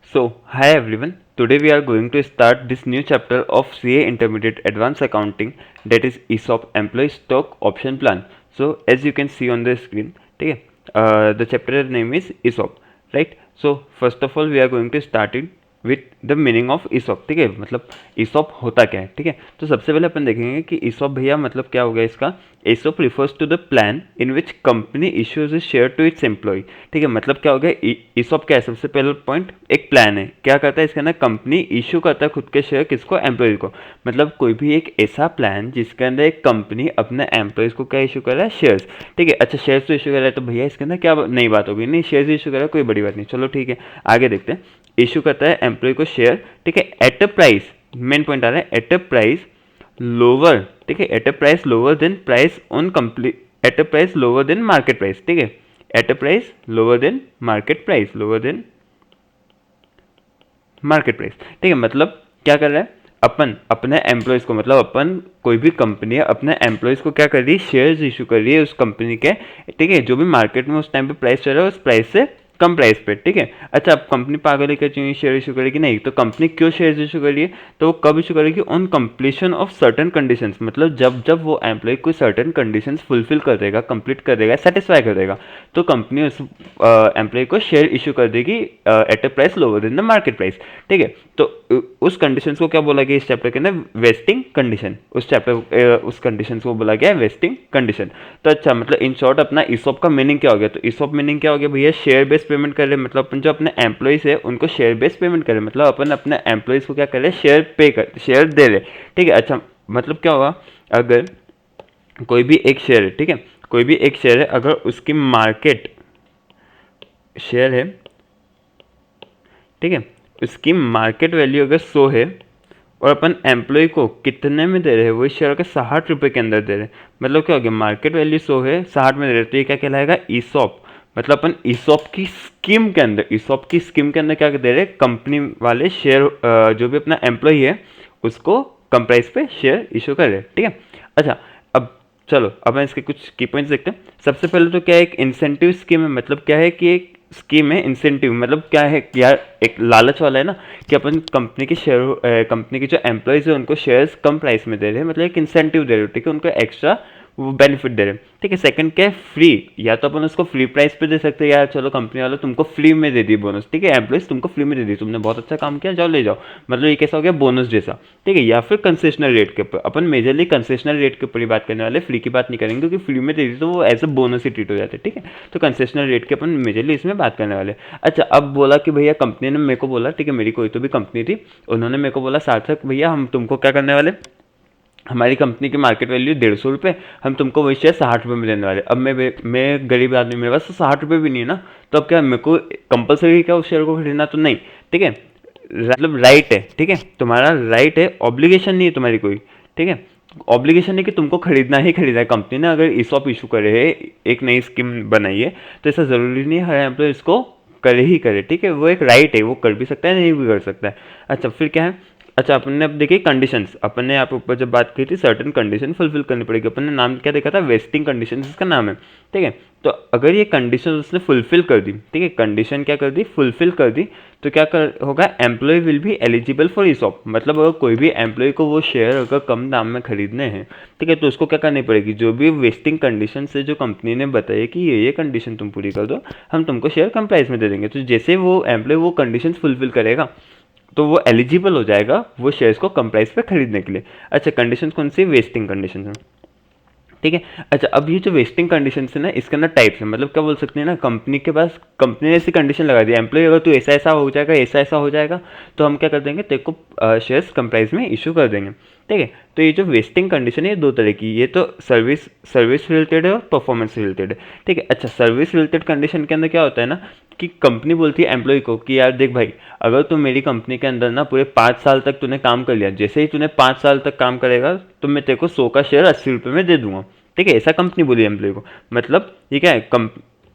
Hi everyone. Today we are going to start this new chapter of CA Intermediate Advanced Accounting, that is ESOP Employee Stock Option Plan. So as you can see on the screen, ठीक है, the chapter name is ESOP, right? So first of all we are going to start it with the meaning of ESOP, ठीक है, मतलब ESOP होता क्या है, ठीक है। तो सबसे पहले अपन देखेंगे कि ईसॉप भैया मतलब क्या होगा इसका। ESOP refers to the plan in which company issues is share to its employee, ठीक है। मतलब क्या हो गया, ईसॉप क्या है, सबसे पहले पॉइंट एक प्लान है, क्या करता है इसके अंदर कंपनी इशू करता है खुद के शेयर किसको, एम्प्लॉय को। मतलब कोई भी एक ऐसा प्लान जिसके अंदर एक कंपनी अपने एम्प्लॉयज को क्या इशू कर रहा है, शेयर्स, ठीक है। अच्छा शेयर्स तो इशू कर रहा है तो भैया इसके अंदर क्या नई बात होगी, नहीं शेयर्स इशू कर रहा है कोई बड़ी बात नहीं, चलो ठीक है आगे देखते हैं। इशू करता है एम्प्लॉय को शेयर, ठीक है, at a price, main point आ रहा है एट अ प्राइस लोअर, ठीक है, at a price lower than price on complete, at a price lower than market price, ठीक है, at a price lower than market price, lower than market price, ठीक है। मतलब क्या कर रहा है, अपन अपने एम्प्लॉयज को, मतलब अपन कोई भी कंपनी है अपने एम्प्लॉयज को क्या कर रही है, शेयर्स इशू कर रही है उस कंपनी के, ठीक है, जो भी मार्केट में उस टाइम पे प्राइस चल रहा है उस प्राइस से कम प्राइस पे, ठीक है। अच्छा अब कंपनी पागल है क्या, चाहिए शेयर इशू करेगी, नहीं तो कंपनी क्यों शेयर इशू कर रही है, तो वो कब इशू करेगी, on completion of certain conditions, मतलब जब जब वो एम्प्लॉय कोई सर्टन कंडीशंस फुलफिल कर देगा, कंप्लीट कर देगा, सेटिस्फाई कर देगा, तो कंपनी उस एम्प्लॉय को शेयर इशू कर देगी eight a price lower then the market price, ठीक है। तो उस कंडीशन को क्या बोला गया इस चैप्टर के अंदर, वेस्टिंग कंडीशन, उस चैप्टर उस कंडीशन को बोला गया है वेस्टिंग कंडीशन। तो अच्छा मतलब इन शॉर्ट अपना ईसॉप का मीनिंग क्या हो गया, तो ईसॉप मीनिंग क्या हो गया भैया, शेयर बेस्ड पेमेंट कर रहे, मतलब अपन जो अपने एम्प्लॉयज है उनको शेयर बेस्ड पेमेंट कर रहे, मतलब अपन अपने एम्प्लॉयज को क्या कर रहे, शेयर पे कर, शेयर दे रहे, ठीक है। अच्छा मतलब क्या होगा, अगर कोई भी एक शेयर है, ठीक है, कोई भी एक शेयर है अगर उसकी मार्केट शेयर है, ठीक है, उसकी मार्केट वैल्यू अगर 100 है और अपन एम्प्लॉय को कितने में दे रहे हैं, वही शेयर के 60 रुपये के अंदर दे रहे हैं, मतलब क्या हो गया, मार्केट वैल्यू 100 है 60 में दे रहे हैं, तो ये क्या कहलाएगा, ईसॉप। मतलब अपन ईसॉप की स्कीम के अंदर, ईसॉप की स्कीम के अंदर क्या दे रहे हैं, कंपनी वाले शेयर जो भी अपना एम्प्लॉय है उसको कम प्राइस पे शेयर इशू कर रहे हैं, ठीक है। अच्छा अब चलो अपन इसके कुछ की पॉइंट्स देखते हैं। सबसे पहले तो क्या है, एक इंसेंटिव स्कीम है, मतलब क्या है कि एक स्कीम है इंसेंटिव, मतलब क्या है यार, एक लालच वाला है ना कि अपन कंपनी के शेयर, कंपनी के जो एम्प्लॉयज है उनको शेयर्स कम प्राइस में दे रहे हैं, मतलब एक इंसेंटिव दे रहे हो, ठीक है, उनको एक्स्ट्रा वो बेनिफिट दे रहे हैं, ठीक है। सेकंड क्या है, फ्री, या तो अपन उसको फ्री प्राइस पे दे सकते हैं, यार चलो कंपनी वालों तुमको फ्री में दे दी बोनस, ठीक है, एम्प्लॉयज तुमको फ्री में दे दी, तुमने बहुत अच्छा काम किया जाओ ले जाओ, मतलब ये कैसा हो गया, बोनस जैसा, ठीक है। या फिर कंसेशनल रेट के ऊपर, अपन मेजरली कंसेशनल रेट के ऊपर ही बात करने वाले, फ्री की बात नहीं करेंगे क्योंकि फ्री में दे दी तो वो एज अ बोनस ही ट्रीट हो जाते हैं, ठीक है। तो कंसेशनल रेट के अपन मेजरली इसमें बात करने वाले। अच्छा अब बोला कि भैया कंपनी ने मेरे को बोला, ठीक है, मेरी कोई तो भी कंपनी थी, उन्होंने मेरे को बोला सार्थक भैया हम तुमको क्या करने वाले, हमारी कंपनी की मार्केट वैल्यू 150 रुपये, हम तुमको वही शेयर 60 रुपये में देने वाले। अब मैं गरीब आदमी, मेरे पास तो 60 रुपये भी नहीं है ना, तो अब क्या मेरे को कंपलसरी क्या उस शेयर को खरीदना, तो नहीं, ठीक है, मतलब राइट है, ठीक है, तुम्हारा राइट है, ऑब्लिगेशन नहीं है तुम्हारी कोई, ठीक है, ऑब्लिगेशन नहीं कि तुमको खरीदना ही खरीदना है। कंपनी ने अगर ईसॉप इशू करे है, एक नई स्कीम बनाई है, तो ऐसा ज़रूरी नहीं है हर एम्प्लॉय इसको करे ही करे, ठीक है, वो एक राइट है, वो कर भी सकता है नहीं भी कर सकता है। अच्छा फिर क्या है, अच्छा अपन ने अब देखी कंडीशंस, अपन ने यहाँ पे ऊपर जब बात की थी सर्टेन कंडीशन फुलफिल करनी पड़ेगी, अपन ने नाम क्या देखा था, वेस्टिंग कंडीशन इसका नाम है, ठीक है। तो अगर ये कंडीशन उसने फुलफिल कर दी, ठीक है, कंडीशन क्या कर दी, फुलफिल कर दी, तो क्या कर होगा, employee will be eligible for ESOP, मतलब अगर कोई भी एम्प्लॉय को वो शेयर अगर कम दाम में खरीदने हैं, ठीक है, तो उसको क्या करनी पड़ेगी, जो भी वेस्टिंग कंडीशन से जो कंपनी ने बताया कि ये कंडीशन तुम पूरी कर दो, हम तुमको शेयर कम प्राइस में दे देंगे, तो जैसे वो एम्प्लॉय वो कंडीशन फुलफिल करेगा तो वो एलिजिबल हो जाएगा वो शेयर्स को कम प्राइस पे खरीदने के लिए। अच्छा कंडीशन कौन सी, वेस्टिंग कंडीशन है, ठीक है। अच्छा अब ये जो वेस्टिंग कंडीशन है ना, इसके अंदर टाइप्स है, मतलब क्या बोल सकते हैं ना, कंपनी के पास, कंपनी ने ऐसी कंडीशन लगा दी एम्प्लॉय अगर तू ऐसा ऐसा हो जाएगा, ऐसा ऐसा हो जाएगा, तो हम क्या कर देंगे, तेरे को शेयर्स कम प्राइस में इशू कर देंगे, ठीक है। तो ये जो वेस्टिंग कंडीशन है ये दो तरह की, ये तो सर्विस सर्विस रिलेटेड है और परफॉर्मेंस रिलेटेड है, ठीक है। अच्छा सर्विस रिलेटेड कंडीशन के अंदर क्या होता है ना कि कंपनी बोलती है एम्प्लॉय को कि यार देख भाई, अगर तू मेरी कंपनी के अंदर ना पूरे 5 साल तक तूने काम कर लिया, जैसे ही तूने 5 साल तक काम करेगा तो मैं तेरे को 100 का शेयर 80 रुपये में दे दूंगा, ठीक है, ऐसा कंपनी बोली एम्प्लॉय को। मतलब ये क्या है,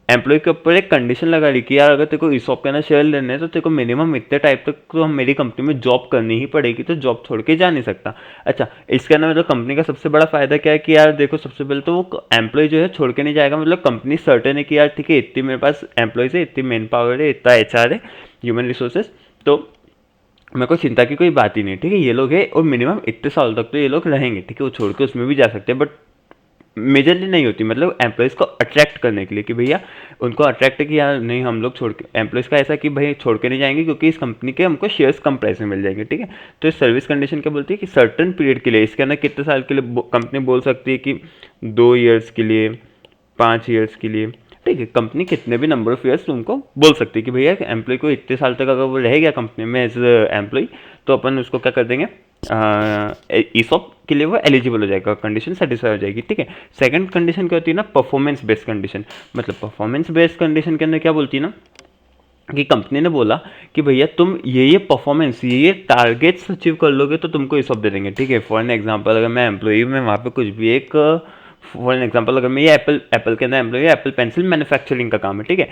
एम्प्लॉय के ऊपर एक कंडीशन लगा रही कि यार अगर तेरे को ईसॉप के अंदर शेयर लेने हैं तो तेरे को मिनिमम इतने टाइप तक तो हम मेरी कंपनी में जॉब करनी ही पड़ेगी, तो जॉब छोड़ के जा नहीं सकता। अच्छा इसके अंदर मतलब कंपनी का सबसे बड़ा फायदा क्या है कि यार देखो सबसे पहले तो वो एम्प्लॉय जो है छोड़ के नहीं जाएगा, मतलब कंपनी सर्टेन है कि यार ठीक है इतनी मेरे पास एम्प्लॉयज है, इतनी मैन पावर है, इतना HR है, ह्यूमन रिसोर्सेज, तो मेरे को चिंता की कोई बात ही नहीं, ठीक है। ये लोग है और मिनिमम इतने साल तक तो ये लोग रहेंगे, ठीक है। वो छोड़ के उसमें भी जा सकते हैं, बट मेजरली नहीं होती, मतलब एम्प्लॉयज़ को अट्रैक्ट करने के लिए कि भैया उनको अट्रैक्ट है कि यार नहीं हम लोग छोड़ के, एम्प्लॉयज़ का ऐसा कि भाई छोड़ के नहीं जाएंगे क्योंकि इस कंपनी के हमको शेयर्स कम प्राइस में मिल जाएंगे, ठीक है। तो इस सर्विस कंडीशन क्या बोलती है कि सर्टन पीरियड के लिए, इसके अंदर कितने साल के लिए कंपनी बोल सकती है कि 2 ईयर्स के लिए, 5 ईयर्स के लिए, ठीक है। कंपनी कितने भी नंबर ऑफ ईयर्स तुमको बोल सकती है कि भैया एम्प्लॉय को इतने साल तक अगर वो रहेगा कंपनी में एज एम्प्लॉय, तो अपन उसको क्या कर देंगे, ईसॉप के लिए वो एलिजिबल हो जाएगा, कंडीशन सेटिस्फाई हो जाएगी, ठीक है। सेकंड कंडीशन क्या होती है ना, परफॉर्मेंस बेस्ड कंडीशन। मतलब परफॉर्मेंस बेस्ड कंडीशन के अंदर क्या बोलती है ना कि कंपनी ने बोला कि भैया तुम ये परफॉर्मेंस, ये टारगेट्स अचीव कर लोगे तो तुमको ईसॉप दे देंगे, ठीक है। फॉर एन एग्जांपल अगर मैं एम्प्लॉई में वहाँ पे कुछ भी एक, फॉर एन एग्जांपल अगर मैं ये एप्पल के अंदर एम्प्लॉई, एप्पल पेंसिल मैन्युफैक्चरिंग का काम है, ठीक है।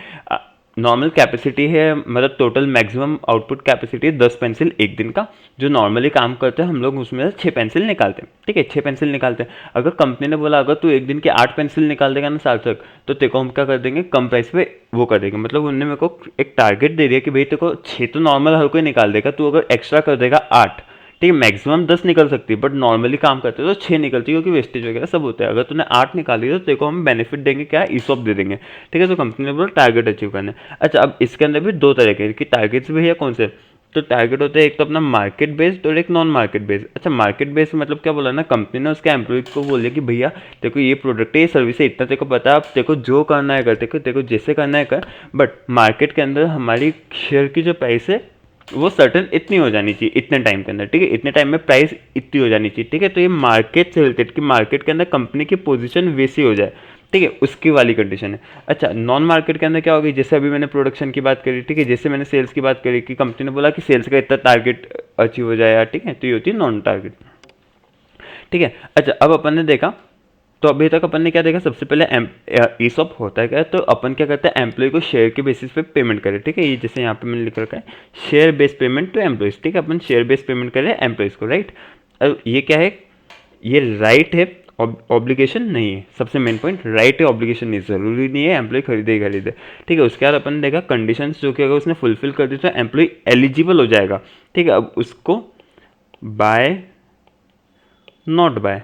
नॉर्मल कैपेसिटी है, मतलब टोटल मैक्सिमम आउटपुट कैपेसिटी है 10 पेंसिल एक दिन का। जो नॉर्मली काम करते हैं हम लोग उसमें से 6 पेंसिल निकालते हैं, ठीक है। 6 पेंसिल निकालते हैं। अगर कंपनी ने बोला अगर तू एक दिन के 8 पेंसिल निकाल देगा ना साल तक, तो तेरे को हम क्या कर देंगे, कम प्राइस पे वो कर देंगे। मतलब उन्होंने मेरे को एक टारगेट दे दिया कि भाई तेरे को 6 तो नॉर्मल हर कोई निकाल देगा, तू अगर एक्स्ट्रा कर देगा 8, ठीक है। मैक्सिमम 10 निकल सकती है, बट नॉर्मली काम करते हैं तो 6 निकलती है क्योंकि वेस्टेज वगैरह सब होता है। अगर तूने 8 निकाली तो तेरे को हम बेनिफिट देंगे, क्या, ईसॉप दे देंगे, ठीक है। तो कंपनी ने बोला टारगेट अचीव करना है। अच्छा, अब इसके अंदर भी 2 तरह के टारगेट्स भी है, कौन से, तो टारगेट होते हैं एक तो अपना मार्केट बेस्ड और एक नॉन मार्केट बेस्ड। अच्छा, मार्केट बेस्ड मतलब क्या बोला ना, कंपनी ने उसके एम्प्लॉय को बोल दिया कि भैया तेरे को ये प्रोडक्ट है, ये सर्विस है, इतना तेरे को पता है, अब तेरे को जो करना है कर, तेरे को जैसे करना है कर, बट मार्केट के अंदर हमारी शेयर की जो प्राइस है वो सर्टन इतनी हो जानी चाहिए इतने टाइम के अंदर, ठीक है। इतने टाइम में प्राइस इतनी हो जानी चाहिए, ठीक है। तो ये मार्केट से रिलेटेड कि मार्केट के अंदर कंपनी की पोजीशन वैसी हो जाए, ठीक है, उसकी वाली कंडीशन है। अच्छा, नॉन मार्केट के अंदर क्या होगी, जैसे अभी मैंने प्रोडक्शन की बात करी, ठीक है, जैसे मैंने सेल्स की बात करी कि कंपनी ने बोला कि सेल्स का इतना टारगेट अचीव हो जाएगा, ठीक है। तो ये होती है नॉन टारगेट, ठीक है। अच्छा, अब अपन ने देखा, तो अभी तक अपन ने क्या देखा, सबसे पहले ईसॉप होता है क्या, तो अपन क्या करते हैं, एम्प्लॉय को शेयर के बेसिस पे पेमेंट करें, ठीक है। ये जैसे यहाँ पे मैंने लिख रखा है share based payment to employees, ठीक है। अपन शेयर बेस्ड पेमेंट करें एम्प्लॉयज को, राइट। अब ये क्या है, ये राइट है, ऑब्लिगेशन नहीं है। सबसे मेन पॉइंट राइट है, ऑब्लिगेशन नहीं, जरूरी नहीं है एम्प्लॉय खरीदे ही खरीदे, ठीक है। उसके बाद अपन ने देखा कंडीशंस जो कि अगर उसने फुलफिल कर दी तो एम्प्लॉय एलिजिबल हो जाएगा, ठीक है। अब उसको बाय नॉट बाय,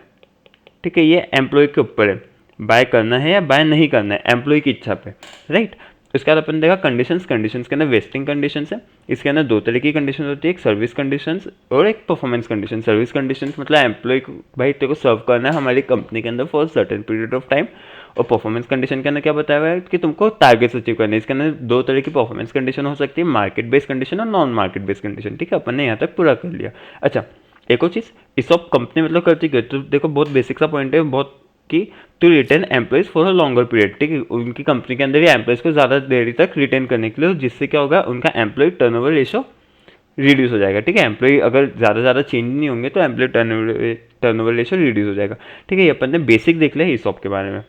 ठीक है, ये एम्प्लॉय के ऊपर है, बाय करना है या बाय नहीं करना है, एम्प्लॉय की इच्छा पे, राइट। उसके बाद अपन देखा कंडीशंस के अंदर वेस्टिंग कंडीशंस है। इसके अंदर 2 तरह की कंडीशन होती है, एक सर्विस कंडीशंस और एक परफॉर्मेंस कंडीशन। सर्विस कंडीशंस मतलब एम्प्लॉय को भाई तेरे को सर्व करना है हमारी कंपनी के अंदर for certain period of time, और परफॉर्मेंस कंडीशन के अंदर क्या बताया हुआ है कि तुमको टारगेट्स अचीव करने हैं। इसके अंदर 2 तरह की परफॉर्मेंस कंडीशन हो सकती है, मार्केट बेस्ड कंडीशन और नॉन मार्केट बेस्ड कंडीशन, ठीक है। अपन ने यहाँ तक पूरा कर लिया। अच्छा, एक और चीज़, ईसॉप कंपनी मतलब करती है, तो देखो बहुत बेसिक सा पॉइंट है बहुत, कि to retain employees for a longer period, ठीक है। उनकी कंपनी के अंदर ही एम्प्लॉयज़ को ज़्यादा देर तक रिटेन करने के लिए, जिससे क्या होगा, उनका एम्प्लॉय टर्नओवर रेशो रिड्यूस हो जाएगा, ठीक है। एम्प्लॉय अगर ज़्यादा चेंज नहीं होंगे तो एम्प्लॉय टर्नओवर रेशो रिड्यूस हो जाएगा, ठीक है। ये अपन ने बेसिक देख लिया ईसॉप के बारे में,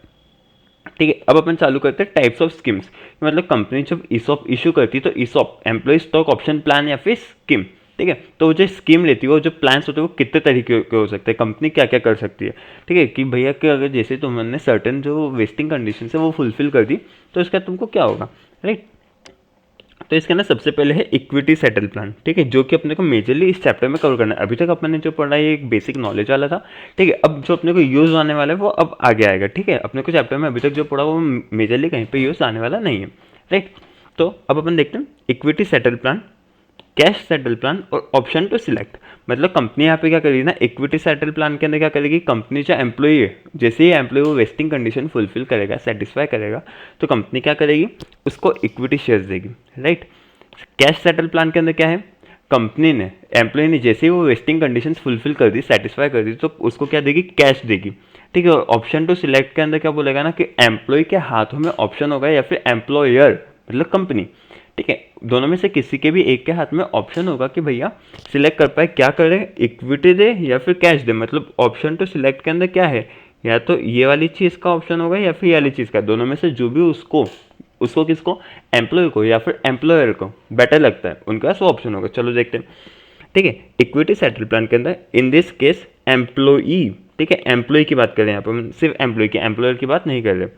ठीक है। अब अपन चालू करते हैं टाइप्स ऑफ स्कीम्स। मतलब कंपनी जब ईसॉप इशू करती है तो ESOP employee stock option plan या फिर स्कीम, ठीक है। तो वो जो स्कीम लेती है, वो जो प्लान्स होते हैं वो कितने तरीके के हो सकते हैं, कंपनी क्या क्या कर सकती है, ठीक है। कि भैया कि अगर जैसे तुमने सर्टन जो वेस्टिंग कंडीशन है वो फुलफिल कर दी तो इसका तुमको क्या होगा, राइट। तो इसके अंदर सबसे पहले है इक्विटी सेटल प्लान, ठीक है, जो कि अपने को मेजरली इस चैप्टर में कवर करना है। अभी तक अपने ने जो पढ़ा है ये एक बेसिक नॉलेज वाला था, ठीक है। अब जो अपने को यूज़ आने वाला है वो अब आगे आएगा, ठीक है। अपने को चैप्टर में अभी तक जो पढ़ा वो मेजरली कहीं पे यूज़ आने वाला नहीं है, राइट। तो अब अपन देखते हैं equity settle plan, cash settle plan और ऑप्शन टू सिलेक्ट। मतलब कंपनी यहाँ पे क्या करेगी ना, इक्विटी सेटल प्लान के अंदर क्या करेगी, कंपनी जो एम्प्लॉई है, जैसे ही एम्प्लॉय वो वेस्टिंग कंडीशन फुलफिल करेगा, सेटिस्फाई करेगा, तो कंपनी क्या करेगी, उसको इक्विटी शेयर्स देगी, राइट। कैश सेटल प्लान के अंदर क्या है, कंपनी ने, एम्प्लॉय ने जैसे ही वो वेस्टिंग कंडीशन फुलफिल कर दी, सेटिस्फाई कर दी, तो उसको क्या देगी, कैश देगी, ठीक है। और ऑप्शन टू सिलेक्ट के अंदर क्या बोलेगा ना कि एम्प्लॉय के हाथों में ऑप्शन होगा या फिर एम्प्लॉयर मतलब कंपनी, ठीक है, दोनों में से किसी के भी एक के हाथ में ऑप्शन होगा कि भैया सिलेक्ट कर पाए क्या करें, इक्विटी दे या फिर कैश दे। मतलब ऑप्शन टू सिलेक्ट के अंदर क्या है, या तो ये वाली चीज़ का ऑप्शन होगा या फिर ये वाली चीज़ का, दोनों में से जो भी उसको उसको किसको, एम्प्लॉय को या फिर एम्प्लॉयर को बेटर लगता है, उनका पास वो ऑप्शन होगा। चलो देखते हैं, ठीक है। इक्विटी सेटल प्लान के अंदर इन दिस केस एम्प्लॉई, ठीक है, एम्प्लॉय की बात कर रहे हैं यहाँ पर, सिर्फ एम्प्लॉय की, एम्प्लॉयर की बात नहीं कर रहे,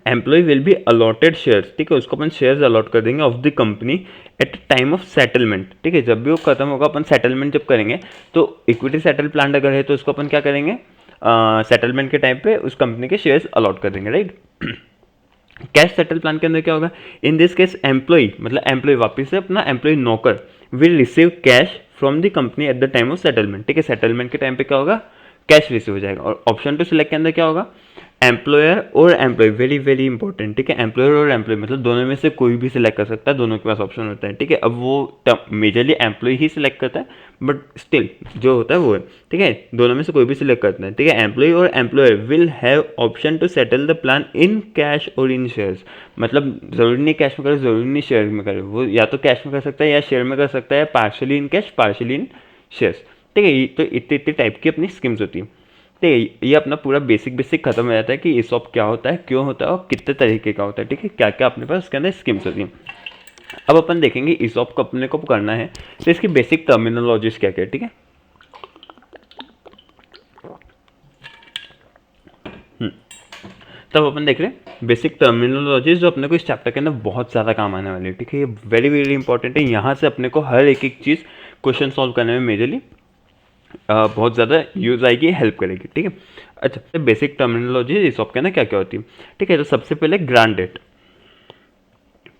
employee will be allotted shares, ठीक है, उसको अपन शेयर्स अलॉट कर देंगे of the company at time of settlement, ठीक है, जब भी वो खत्म होगा अपन सेटलमेंट जब करेंगे तो इक्विटी सेटल प्लान अगर है तो उसको अपन क्या करेंगे, सेटलमेंट के टाइम पे उस कंपनी के शेयर्स अलॉट कर देंगे, राइट। कैश सेटल प्लान के अंदर क्या होगा, इन दिस केस एम्प्लॉय मतलब एम्प्लॉय वापस से अपना एम्प्लॉय नौकर will receive cash from the company at the time of settlement, ठीक है, सेटलमेंट के टाइम पे क्या होगा, कैश रिसीव हो जाएगा। और ऑप्शन 2 सिलेक्ट के अंदर क्या होगा, एम्प्लॉयर और एम्प्लॉय, वेरी वेरी इंपॉर्टेंट, ठीक है, एम्प्लॉयर और एम्प्लॉय मतलब दोनों में से कोई भी सिलेक्ट कर सकता है, दोनों के पास ऑप्शन होता है, ठीक है। अब वो मेजरली एम्प्लॉय ही सिलेक्ट करता है, बट स्टिल जो होता है वो है, ठीक है, दोनों में से कोई भी सिलेक्ट करता है, ठीक है। एम्प्लॉय और employer will have option to settle the plan in cash और इन शेयर्स, मतलब जरूरी नहीं कैश में करे, जरूरी नहीं शेयर में करे, वो या तो कैश में कर सकता है या शेयर में कर सकता है, partially in cash partially in shares, ठीक है। तो इतने इतने टाइप की अपनी स्कीम्स होती है, ठीक है। ये अपना पूरा बेसिक खत्म हो जाता है कि ESOP क्या होता है, क्यों होता है और कितने तरीके का होता है, ठीक है, क्या क्या अपने पास उसके अंदर स्कीम्स होती हैं। अब अपन देखेंगे ESOP को अपने को करना है तो इसकी बेसिक टर्मिनोलॉजीज क्या क्या है, ठीक है। तब अपन देख रहे हैं बेसिक टर्मिनोलॉजीज जो अपने को इस चैप्टर के अंदर बहुत ज़्यादा काम आने वाली है, ठीक है, ये वेरी वेरी इंपॉर्टेंट है। यहाँ से अपने को हर एक एक चीज़ क्वेश्चन सॉल्व करने में मेजरली बहुत ज़्यादा यूज आएगी, हेल्प करेगी, ठीक है। अच्छा, तो बेसिक टर्मिनोलॉजी ESOP के ना क्या क्या होती है, ठीक है। तो सबसे पहले ग्रांट डेट,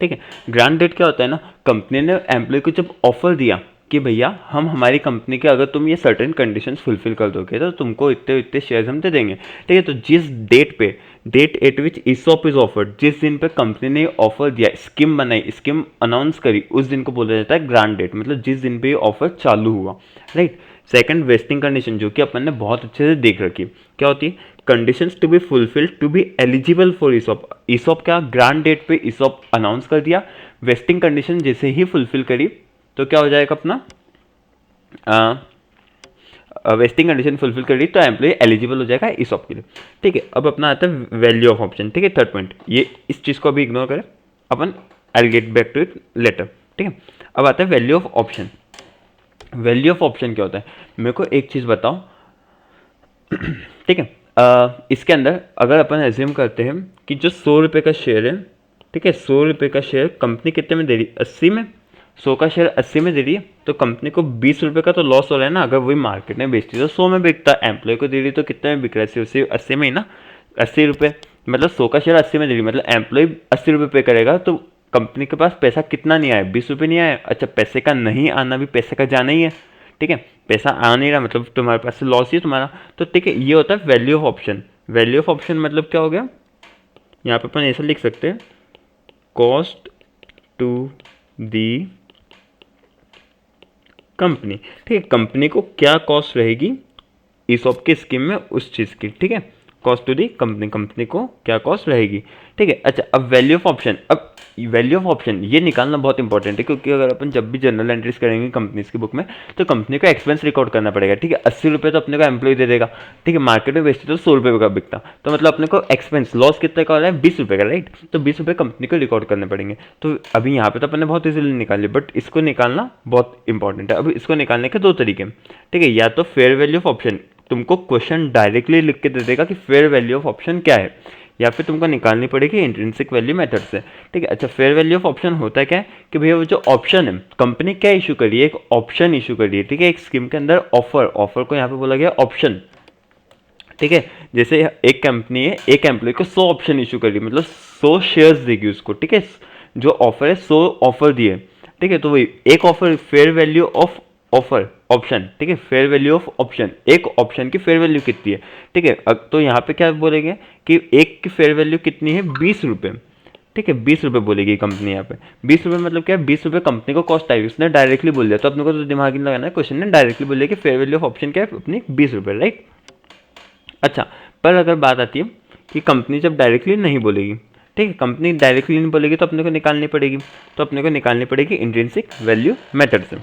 ठीक है। ग्रांट डेट क्या होता है ना, कंपनी ने एम्प्लॉय को जब ऑफर दिया कि भैया हम हमारी कंपनी के अगर तुम ये सर्टेन कंडीशंस फुलफिल कर दोगे तो तुमको इतने इतने शेयर्स हम दे देंगे, ठीक है। तो जिस डेट पे, date at which ESOP is offered, जिस दिन पे कंपनी ने ऑफर दिया, स्कीम बनाई, स्कीम अनाउंस करी, उस दिन को बोला जाता है ग्रांट डेट, मतलब जिस दिन पे ये ऑफर चालू हुआ, राइट। सेकंड, वेस्टिंग कंडीशन, जो कि अपन ने बहुत अच्छे से देख रखी, क्या होती है, conditions to be fulfilled to be eligible for ESOP क्या, ग्रांट डेट पे ESOP अनाउंस कर दिया, वेस्टिंग कंडीशन जैसे ही फुलफिल करी तो क्या हो जाएगा अपना, वेस्टिंग कंडीशन फुलफिल कर रही तो एम्प्लॉय एलिजिबल हो जाएगा ESOP के लिए, ठीक है। अब अपना आता है वैल्यू ऑफ ऑप्शन, ठीक है, थर्ड पॉइंट, ये इस चीज़ को अभी इग्नोर करें, अपन I will get back to it later, ठीक है। अब आता है value of option. Value of option क्या होता है, मेरे को एक चीज़ बताओ, ठीक है। इसके अंदर अगर अपन एज्यूम करते हैं कि जो 100 रुपये का शेयर है, ठीक है, 100 रुपये का शेयर कंपनी कितने में दे रही है, 80 में, 100 का शेयर 80 में दे रही है, तो कंपनी को 20 रुपये का तो लॉस हो रहा है ना, अगर वही मार्केट में बेचती तो 100 में बिकता, एम्प्लॉय को दे रही तो कितने में बिक रहा है, सिर्फ 80 में ही ना, 80 रुपये, मतलब 100 का शेयर 80 में दे रही, मतलब एम्प्लॉय 80 रुपये पे करेगा तो कंपनी के पास पैसा कितना नहीं आया, 20 रुपये नहीं आया। अच्छा, पैसे का नहीं आना भी पैसे का जाना ही है, ठीक है, पैसा आ नहीं रहा मतलब तुम्हारे पास से लॉस ही है तुम्हारा, तो ठीक है, ये होता है value of option. Value of option मतलब क्या हो गया, यहाँ पे अपन ऐसा लिख सकते हैं, कॉस्ट टू दी कंपनी, ठीक है, कंपनी को क्या कॉस्ट रहेगी ESOP की स्कीम में उस चीज़ की, ठीक है, cost to the company, company को क्या कॉस्ट रहेगी, ठीक है। अच्छा, अब वैल्यू ऑफ ऑप्शन, अब वैल्यू ऑफ ऑप्शन ये निकालना बहुत इंपॉर्टेंट है, क्योंकि अगर अपन जब भी जनरल एंट्रीज करेंगे कंपनीज की बुक में तो कंपनी का एक्सपेंस रिकॉर्ड करना पड़ेगा, ठीक है। 80 रुपये तो अपने को एम्प्लॉय दे देगा, ठीक है, मार्केट में बेचते तो 100 रुपये का बिकता, तो मतलब अपने को एक्सपेंस लॉस कितने का हो रहा है, 20 रुपये का, राइट, तो 20 रुपये कंपनी को रिकॉर्ड करने पड़ेंगे। तो अभी यहाँ पे तो अपने बहुत इजीली निकाले, बट इसको निकालना बहुत इंपॉर्टेंट है। अब इसको निकालने के दो तरीके, ठीक है, या तो फेयर वैल्यू ऑफ ऑप्शन, तुमको क्वेश्चन डायरेक्टली लिख के दे देगा कि फेयर वैल्यू ऑफ ऑप्शन क्या है, या फिर तुमको निकालनी पड़ेगी इंट्रिंसिक वैल्यू मेथड से, ठीक है। अच्छा, फेयर वैल्यू ऑफ ऑप्शन होता है क्या है कि भैया वो जो ऑप्शन है, कंपनी क्या इशू करी है, एक ऑप्शन इशू करी है, ठीक है, एक स्कीम के अंदर ऑफर को यहाँ पे बोला गया ऑप्शन, ठीक है। जैसे एक कंपनी है, एक एम्प्लॉय को 100 ऑप्शन इशू करी, मतलब 100 शेयर्स देगी उसको, ठीक है, जो ऑफर है 100 ऑफर दिए, ठीक है, तो वही एक offer, fair value of offer option, ठीक है, फेयर वैल्यू ऑफ ऑप्शन, एक ऑप्शन की फेयर वैल्यू कितनी है, ठीक है। अब तो यहाँ पे क्या बोलेंगे कि एक की फेयर वैल्यू कितनी है, 20 रुपये, ठीक है, 20 रुपये बोलेगी कंपनी यहाँ पे, 20 रुपये मतलब क्या है, 20 रुपये कंपनी को कॉस्ट आई, उसने डायरेक्टली बोल दिया, तो अपने को तो दिमाग नहीं लगाना है, क्वेश्चन ने डायरेक्टली बोल दिया कि फेयर वैल्यू ऑफ ऑप्शन क्या है अपनी 20 रुपये, राइट। अच्छा, पर अगर बात आती है कि कंपनी जब डायरेक्टली नहीं बोलेगी, ठीक है, कंपनी डायरेक्टली नहीं बोलेगी तो अपने को निकालनी पड़ेगी, तो अपने को निकालनी पड़ेगी इंट्रिंसिक वैल्यू मेथड से,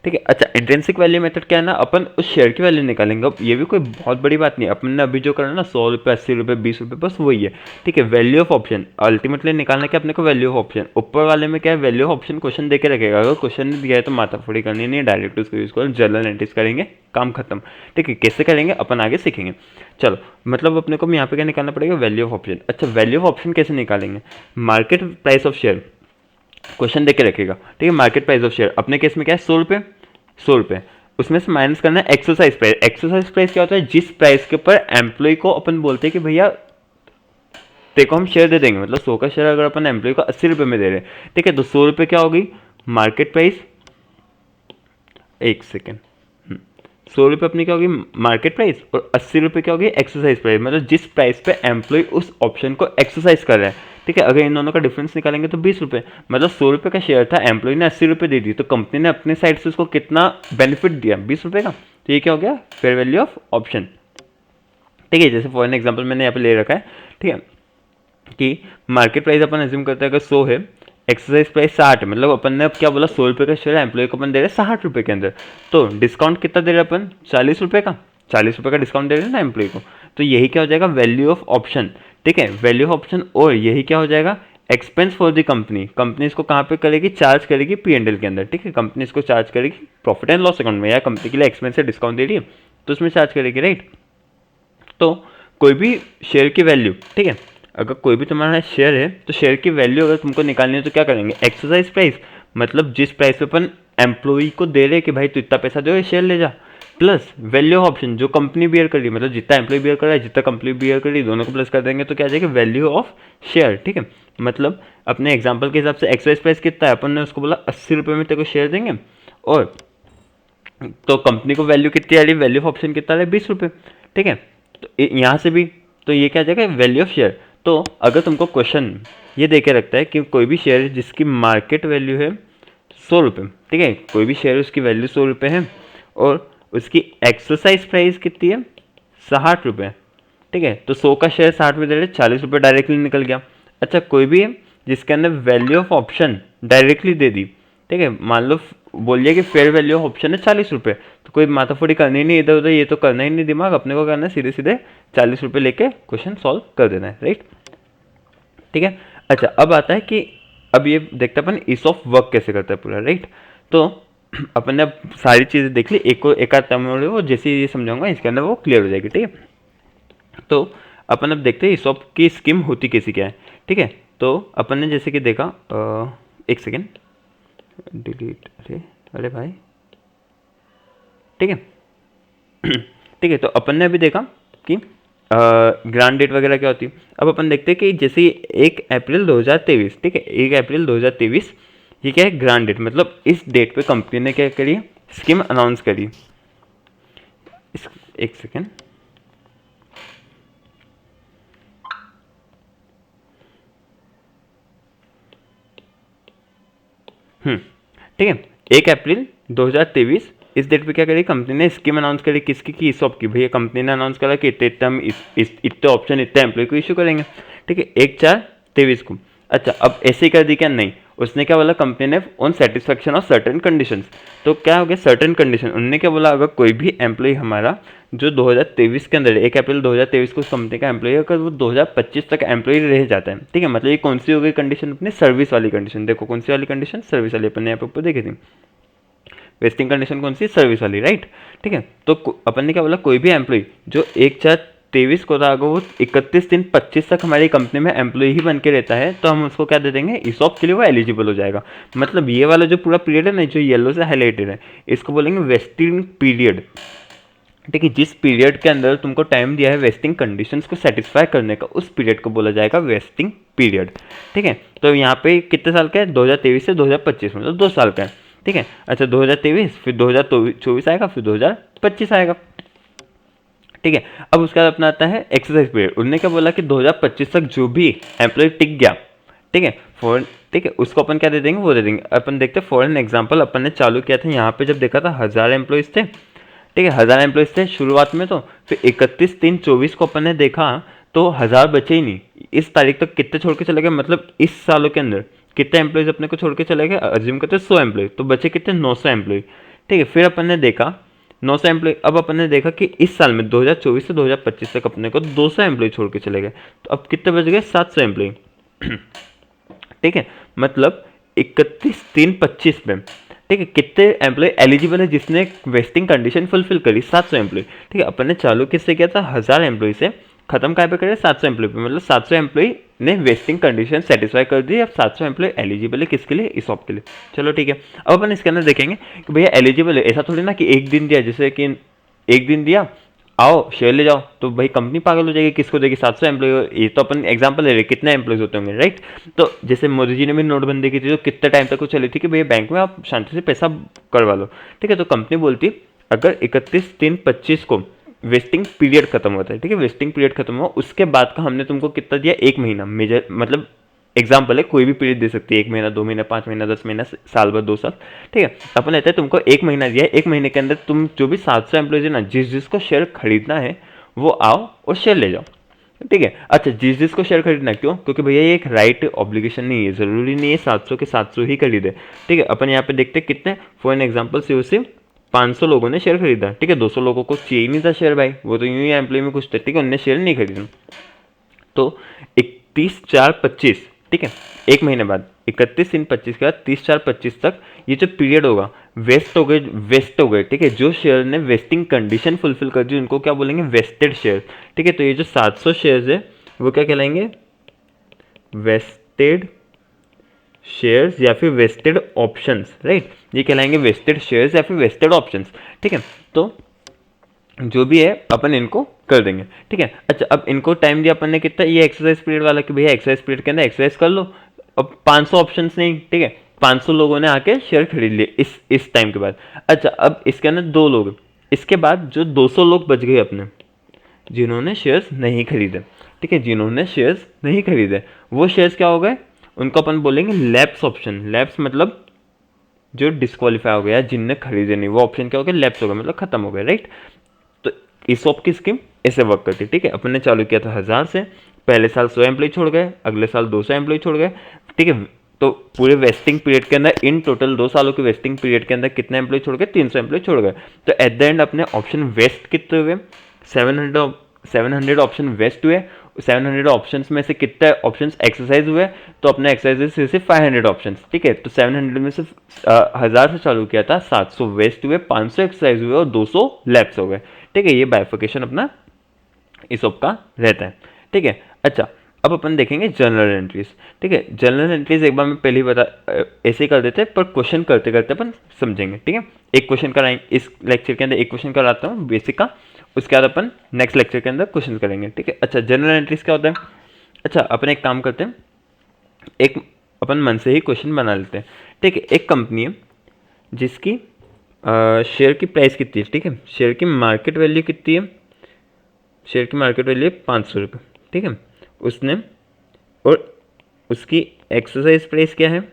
ठीक है। अच्छा, इंट्रिंसिक वैल्यू मेथड क्या है ना, अपन उस शेयर की वैल्यू निकालेंगे। अब ये भी कोई बहुत बड़ी बात नहीं है, अपन ने अभी जो करना ना 100 रुपये, 80 रुपये, 20 रुपये, बस वही है। ठीक है, वैल्यू ऑफ ऑप्शन अल्टीमेटली निकालना क्या अपने को, वैल्यू ऑफ ऑप्शन। ऊपर वाले में क्या है, वैल्यू ऑफ ऑप्शन क्वेश्चन दे के रखेगा, अगर क्वेश्चन नहीं दिया है तो माथाफोड़ी करनी नहीं, डायरेक्ट उसको यूज करो, जर्नल एंट्रीज करेंगे, काम खत्म। ठीक है, कैसे करेंगे अपन आगे सीखेंगे। चलो, मतलब अपने को यहाँ पे क्या निकालना पड़ेगा, वैल्यू ऑफ ऑप्शन। अच्छा, वैल्यू ऑफ ऑप्शन कैसे निकालेंगे, market price of share question देके रखेगा। ठीक है, मार्केट प्राइस ऑफ शेयर अपने केस में क्या है, 100 रुपये, 100 रुपये, उसमें से माइनस करना है एक्सरसाइज प्राइस। एक्सरसाइज प्राइस क्या होता है, जिस प्राइस के ऊपर एम्प्लॉय को अपन बोलते हैं कि भैया देखो हम शेयर दे देंगे, मतलब 100 का शेयर अगर अपन एम्प्लॉय को 80 रुपये में दे रहे हैं, ठीक है, तो 100 रुपये क्या होगी मार्केट प्राइस, एक सेकेंड, 100 रुपये अपनी क्या होगी मार्केट प्राइस, और 80 रुपये क्या होगी एक्सरसाइज प्राइस, मतलब जिस प्राइस पे एम्प्लॉय उस ऑप्शन को एक्सरसाइज कर रहा है। ठीक है, अगर इन दोनों का डिफरेंस निकालेंगे तो 20 रुपये, मतलब 100 रुपये का शेयर था, एम्प्लॉय ने 80 रुपये दे दी, तो कंपनी ने अपने साइड से उसको कितना बेनिफिट दिया, 20 रुपये का। तो ये क्या हो गया, फेयर वैल्यू ऑफ ऑप्शन। ठीक है, जैसे फॉर एन एग्जाम्पल मैंने यहाँ पे ले रखा है, ठीक है, कि मार्केट प्राइस अपन एज्यूम करते हैं अगर 100 है, एक्सरसाइज प्राइस 60 है, मतलब अपन ने अब क्या बोला 100 रुपये का शेयर एम्प्लॉय को अपन दे रहे हैं 60 रुपये के अंदर, तो डिस्काउंट कितना दे रहे हैं अपन, 40 रुपये का, 40 रुपये का डिस्काउंट दे रहे हैं ना एम्प्लॉय को। तो यही क्या हो जाएगा, वैल्यू ऑफ ऑप्शन। ठीक है, वैल्यू ऑफ ऑप्शन, और यही क्या हो जाएगा, expense for the company. Company इसको कहाँ पे करेगी, चार्ज करेगी P&L के अंदर। ठीक है, कंपनी इसको चार्ज करेगी प्रॉफिट एंड लॉस अकाउंट में, या कंपनी के लिए एक्सपेंस से डिस्काउंट दे रही है तो उसमें चार्ज करेगी, राइट। तो कोई भी शेयर की वैल्यू, ठीक है, अगर कोई भी तुम्हारा शेयर है तो शेयर की वैल्यू अगर तुमको निकालनी है तो क्या करेंगे, एक्सरसाइज प्राइस, मतलब जिस प्राइस पे अपन एम्प्लॉई को दे रहे कि भाई तू इतना पैसा दे शेयर ले जा, प्लस वैल्यू ऑफ ऑप्शन जो कंपनी बियर कर रही है, मतलब जितना एम्प्लॉय बियर कर रहा है जितना कंपनी बियर कर रही है, दोनों को प्लस कर देंगे तो क्या आ जाएगा, वैल्यू ऑफ शेयर। ठीक है, मतलब अपने एग्जाम्पल के हिसाब से एक्सरसाइज प्राइस कितना है, अपन ने उसको बोला 80 रुपये में तेरे को शेयर देंगे, और तो कंपनी को वैल्यू कितनी आ रही है, वैल्यू ऑफ ऑप्शन कितना आ रहा है, 20 रुपये। ठीक है, तो यहाँ से भी तो ये क्या आ जाएगा, वैल्यू ऑफ शेयर। तो अगर तुमको क्वेश्चन ये दे के रखता है कि कोई भी शेयर जिसकी मार्केट वैल्यू है 100 रुपये, ठीक है, कोई भी शेयर उसकी वैल्यू 100 रुपये है और उसकी एक्सरसाइज प्राइस कितनी है 60 रुपये, ठीक है, तो 100 का शेयर 60 रुपये दे रहे, 40 रुपये डायरेक्टली निकल गया। अच्छा, कोई भी है जिसके अंदर वैल्यू ऑफ ऑप्शन डायरेक्टली दे दी, ठीक है, मान लो बोलिए कि फेयर वैल्यू ऑफ ऑप्शन है 40 रुपये, तो कोई माथाफोड़ी करनी नहीं इधर उधर, ये तो करना ही नहीं दिमाग, अपने को करना है सीधे सीधे 40 रुपये लेके क्वेश्चन सॉल्व कर देना है, राइट। ठीक है, अच्छा अब आता है कि अब ये देखते अपन ईज ऑफ वर्क कैसे करता है पूरा, राइट। तो अपन ने अब सारी चीज़ें देख ली, एक आध टर्म वो जैसे ये समझाऊंगा इसके अंदर वो क्लियर हो जाएगी, ठीक है। तो अपन अब देखते हैं ईसॉप की स्कीम होती कैसी क्या है, ठीक है। तो अपन ने जैसे कि देखा, एक सेकेंड डिलीट, अरे भाई, ठीक है ठीक है, तो अपन ने अभी देखा कि ग्रांड डेट वगैरह क्या होती है। अब अपन देखते हैं कि जैसे 1 अप्रैल 2023, ठीक है, 1 अप्रैल 2023 ये क्या है, ग्रांड डेट, मतलब इस डेट पे कंपनी ने क्या करी, स्कीम अनाउंस करी। एक सेकेंड, ठीक है, 1 अप्रैल 2023 इस डेट पे क्या करी कंपनी ने, स्कीम अनाउंस करी, किसकी की, ईसॉप की। भैया कंपनी ने अनाउंस करा कि इतने हम इतने ऑप्शन इतने एम्प्लॉय को इशू करेंगे, ठीक है, 1/4/23 को। अच्छा, अब ऐसे ही कर दी क्या, नहीं, उसने क्या बोला कंपनी ने, on satisfaction of certain conditions. तो क्या हो गया सर्टेन कंडीशन, उन्होंने क्या बोला, अगर कोई भी एम्प्लॉय हमारा जो 2023 के अंदर 1 अप्रैल 2023 को उस कंपनी का एम्प्लॉय अगर वो 2025 तक एम्प्लॉय रह जाता है, ठीक है, मतलब ये कौन सी हो गई कंडीशन, अपनी सर्विस वाली कंडीशन। देखो कौन सी वाली कंडीशन, सर्विस वाली, अपन ने यहाँ पे ऊपर देखी थी, वेस्टिंग कंडीशन कौन सी, सर्विस वाली, राइट। ठीक है, तो अपन ने क्या बोला, कोई भी एम्प्लॉय जो 1/4/23 को था, अगर वो 31/3/25 तक हमारी कंपनी में एम्प्लॉय ही बन के रहता है तो हम उसको क्या दे देंगे, ईसॉप के लिए वो एलिजिबल हो जाएगा। मतलब ये वाला जो पूरा पीरियड है ना, जो येलो से हाईलाइटेड है, इसको बोलेंगे वेस्टिंग पीरियड। ठीक है, जिस पीरियड के अंदर तुमको टाइम दिया है वेस्टिंग कंडीशंस को सेटिस्फाई करने का, उस पीरियड को बोला जाएगा वेस्टिंग पीरियड। ठीक है, तो यहाँ पे कितने साल का है, 2023 से 2025, मतलब 2 साल का है। ठीक है, अच्छा 2023 फिर 2024 आएगा, फिर 2025 आएगा। ठीक है, अब उसके बाद अपना आता है एक्सरसाइज पीरियड। उन्होंने क्या बोला कि 2025 तक जो भी एम्प्लॉय टिक गया, ठीक है, फॉर, ठीक है, उसको अपन क्या दे देंगे, वो दे देंगे। अपन देखते हैं फॉर एन एग्जाम्पल, अपन ने चालू किया था यहाँ पे, जब देखा था 1000 एम्प्लॉयज़ थे, ठीक है, 1000 एम्प्लॉयज़ थे शुरुआत में, तो फिर 31/3/24 को अपन ने देखा तो 1000 बचे ही नहीं। इस तारीख तक कितने छोड़ के चले गए, मतलब इस सालों के अंदर कितने एम्प्लॉयज़ अपने को छोड़ के चले गए, अज्यूम करते 100 एम्प्लॉय, तो बचे कितने, 900 एम्प्लॉय। ठीक है। फिर अपन ने देखा 900 एम्प्लॉय, अब अपन ने देखा कि इस साल में 2024 से 2025 तक अपने को 200 एम्प्लॉय छोड़ के चले गए, तो अब कितने बच गए? 700 एम्प्लॉय। ठीक है, मतलब 31/3/25 में, ठीक है, कितने एम्प्लॉय एलिजिबल है जिसने वेस्टिंग कंडीशन फुलफिल करी? 700 एम्प्लॉय। ठीक है, अपन ने चालू किससे किया था? 1000 एम्प्लॉय से। खत्म कहाँ पे करे? 700 एम्प्लॉय पे, मतलब 700 एम्प्लॉय ने वेस्टिंग कंडीशन सेटिस्फाई कर दी। अब 700 एम्प्लॉय एलिजिबल है किसके लिए? ESOP के लिए। चलो ठीक है, अब अपन इसके अंदर देखेंगे कि भैया एलिजिबल है, ऐसा थोड़ी ना कि एक दिन दिया, जैसे कि एक दिन दिया, आओ शेयर ले जाओ, तो भाई कंपनी पागल हो जाएगी, किसको देगी? 700 एम्प्लॉय। ये तो अपन एग्जांपल ले रहे, कितने एम्प्लॉयज होते होंगे, राइट? तो जैसे मोदी जी ने भी नोटबंदी की थी, तो कितने टाइम तक वो चली थी कि भैया बैंक में आप शांति से पैसा करवा लो। ठीक है, तो कंपनी बोलती अगर 31/3/25 को वेस्टिंग पीरियड खत्म होता है, ठीक है, वेस्टिंग पीरियड खत्म हुआ, उसके बाद का हमने तुमको कितना दिया? 1 महीना। मेजर मतलब एग्जाम्पल है, कोई भी पीरियड दे सकती है, 1 महीना, 2 महीना, 5 महीना, 10 महीना, साल भर, 2 साल। ठीक है, अपन लेते हैं तुमको 1 महीना दिया है, 1 महीने के अंदर तुम जो भी 700 एम्प्लॉयज है ना, जिस जिसको शेयर खरीदना है वो आओ और शेयर ले जाओ। ठीक है, अच्छा, जिस जिसको शेयर खरीदना, क्यों? क्योंकि भैया ये एक राइट ऑब्लिगेशन नहीं है, जरूरी नहीं है 700 के 700 ही खरीदे। ठीक है, अपन यहाँ पे देखते हैं कितने, फॉर एन एग्जाम्पल से 500 लोगों ने शेयर खरीदा। ठीक है, 200 लोगों को चाहिए नहीं था शेयर भाई, वो तो यूं ही एम्प्लॉय में कुछ थे, ठीक है, उनने शेयर नहीं खरीदा। तो 31/4/25, ठीक है, 1 महीने बाद 31/3/25 के बाद 30/4/25 तक ये जो पीरियड होगा वेस्ट हो गए। ठीक है, जो शेयर ने वेस्टिंग कंडीशन फुलफिल कर दी उनको क्या बोलेंगे? Vested share. ठीक है, तो ये जो 700 शेयर्स है वो क्या कहलाएंगे? वेस्टेड शेयर्स या फिर वेस्टेड ऑप्शंस, राइट? ये कहलाएंगे वेस्टेड शेयर्स या फिर वेस्टेड ऑप्शंस। ठीक है, तो जो भी है अपन इनको कर देंगे। ठीक है, अच्छा, अब इनको टाइम दिया अपन ने कितना? ये एक्सरसाइज पीरियड वाला कि भैया एक्सरसाइज पीरियड के अंदर एक्सरसाइज कर लो। अब 500 ऑप्शंस नहीं, ठीक है, 500 लोगों ने आके शेयर खरीद लिए इस टाइम के बाद। अच्छा, अब इसके अंदर 2 लोग, इसके बाद जो 200 लोग बच गए अपने, जिन्होंने शेयर्स नहीं खरीदे। ठीक है, जिन्होंने शेयर्स नहीं खरीदे वो शेयर्स क्या हो गए? उनको अपन बोलेंगे लैप्स ऑप्शन। लैप्स मतलब जो डिस्क्वालीफाई हो गया, जिनने खरीदे नहीं, वो ऑप्शन क्या हो गया? लैप्स हो गया, मतलब खत्म हो गया, राइट? तो ESOP की स्कीम ऐसे वर्क करती है। ठीक है, अपन ने चालू किया था 1000 से, पहले साल 100 एम्प्लॉय छोड़ गए, अगले साल 200 एम्प्लॉय छोड़ गए। ठीक है, तो पूरे वेस्टिंग पीरियड के अंदर इन टोटल 2 सालों के वेस्टिंग पीरियड के अंदर कितने एम्प्लॉय छोड़ गए? 300 एम्प्लॉय छोड़ गए। तो एट द एंड अपने ऑप्शन वेस्ट कितने हुए? 700 ऑप्शन वेस्ट हुए। 700 ऑप्शंस में से कितने ऑप्शंस एक्सरसाइज हुए? तो अपने एक्सरसाइज से 500 ऑप्शंस। ठीक है, तो 700 में से 1000 से चालू किया था, 700 वेस्ट हुए, 500 एक्सरसाइज हुए और 200 लैप्स हो गए। ठीक है, ये बाइफिकेशन अपना ESOP का रहता है। ठीक है, अच्छा, अब अपन देखेंगे जनरल एंट्रीज। ठीक है, जनरल एंट्रीज एक बार मैं पहले ही बता, ऐसे ही कर देते हैं, पर क्वेश्चन करते करते अपन समझेंगे। ठीक है, एक क्वेश्चन कराएंगे इस लेक्चर के अंदर, एक क्वेश्चन कराता हूँ बेसिक का, उसके बाद अपन नेक्स्ट लेक्चर के अंदर क्वेश्चन करेंगे। ठीक है, अच्छा, जनरल एंट्रीज क्या होता है? अच्छा, अपन एक काम करते हैं, एक अपन मन से ही क्वेश्चन बना लेते हैं। ठीक है, एक कंपनी है जिसकी शेयर की प्राइस कितनी है? ठीक है, शेयर की मार्केट वैल्यू कितनी है? शेयर की मार्केट वैल्यू है 500 रुपये। ठीक है, उसने, और उसकी एक्सरसाइज प्राइस क्या है?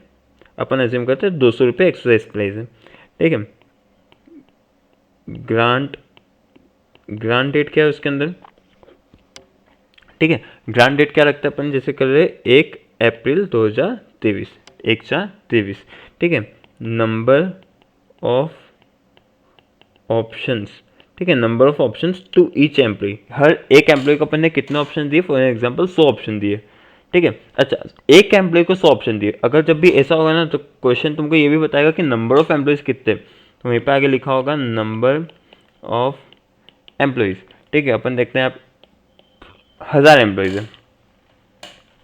अपन एज्यूम करते हैं 200 रुपये एक्सरसाइज प्राइस है। ठीक है, ग्रांट डेट क्या है उसके अंदर? ठीक है, ग्रांट डेट क्या रखते हैं अपन? जैसे कर रहे 1 अप्रैल 2023, 1/4/23। ठीक है, नंबर ऑफ ऑप्शंस, ठीक है, number of options to each employee, हर एक एम्प्लॉय को अपन ने कितने ऑप्शन दिए? फॉर एग्जांपल 100 ऑप्शन दिए। ठीक है, अच्छा, एक एम्प्लॉय को 100 ऑप्शन दिए। अगर जब भी ऐसा होगा ना, तो क्वेश्चन तुमको ये भी बताएगा कि नंबर ऑफ एम्प्लॉयज कितने, तो वहीं पे आगे लिखा होगा नंबर ऑफ एम्प्लॉयज। ठीक है, अपन देखते हैं, आप 1000 एम्प्लॉयज है।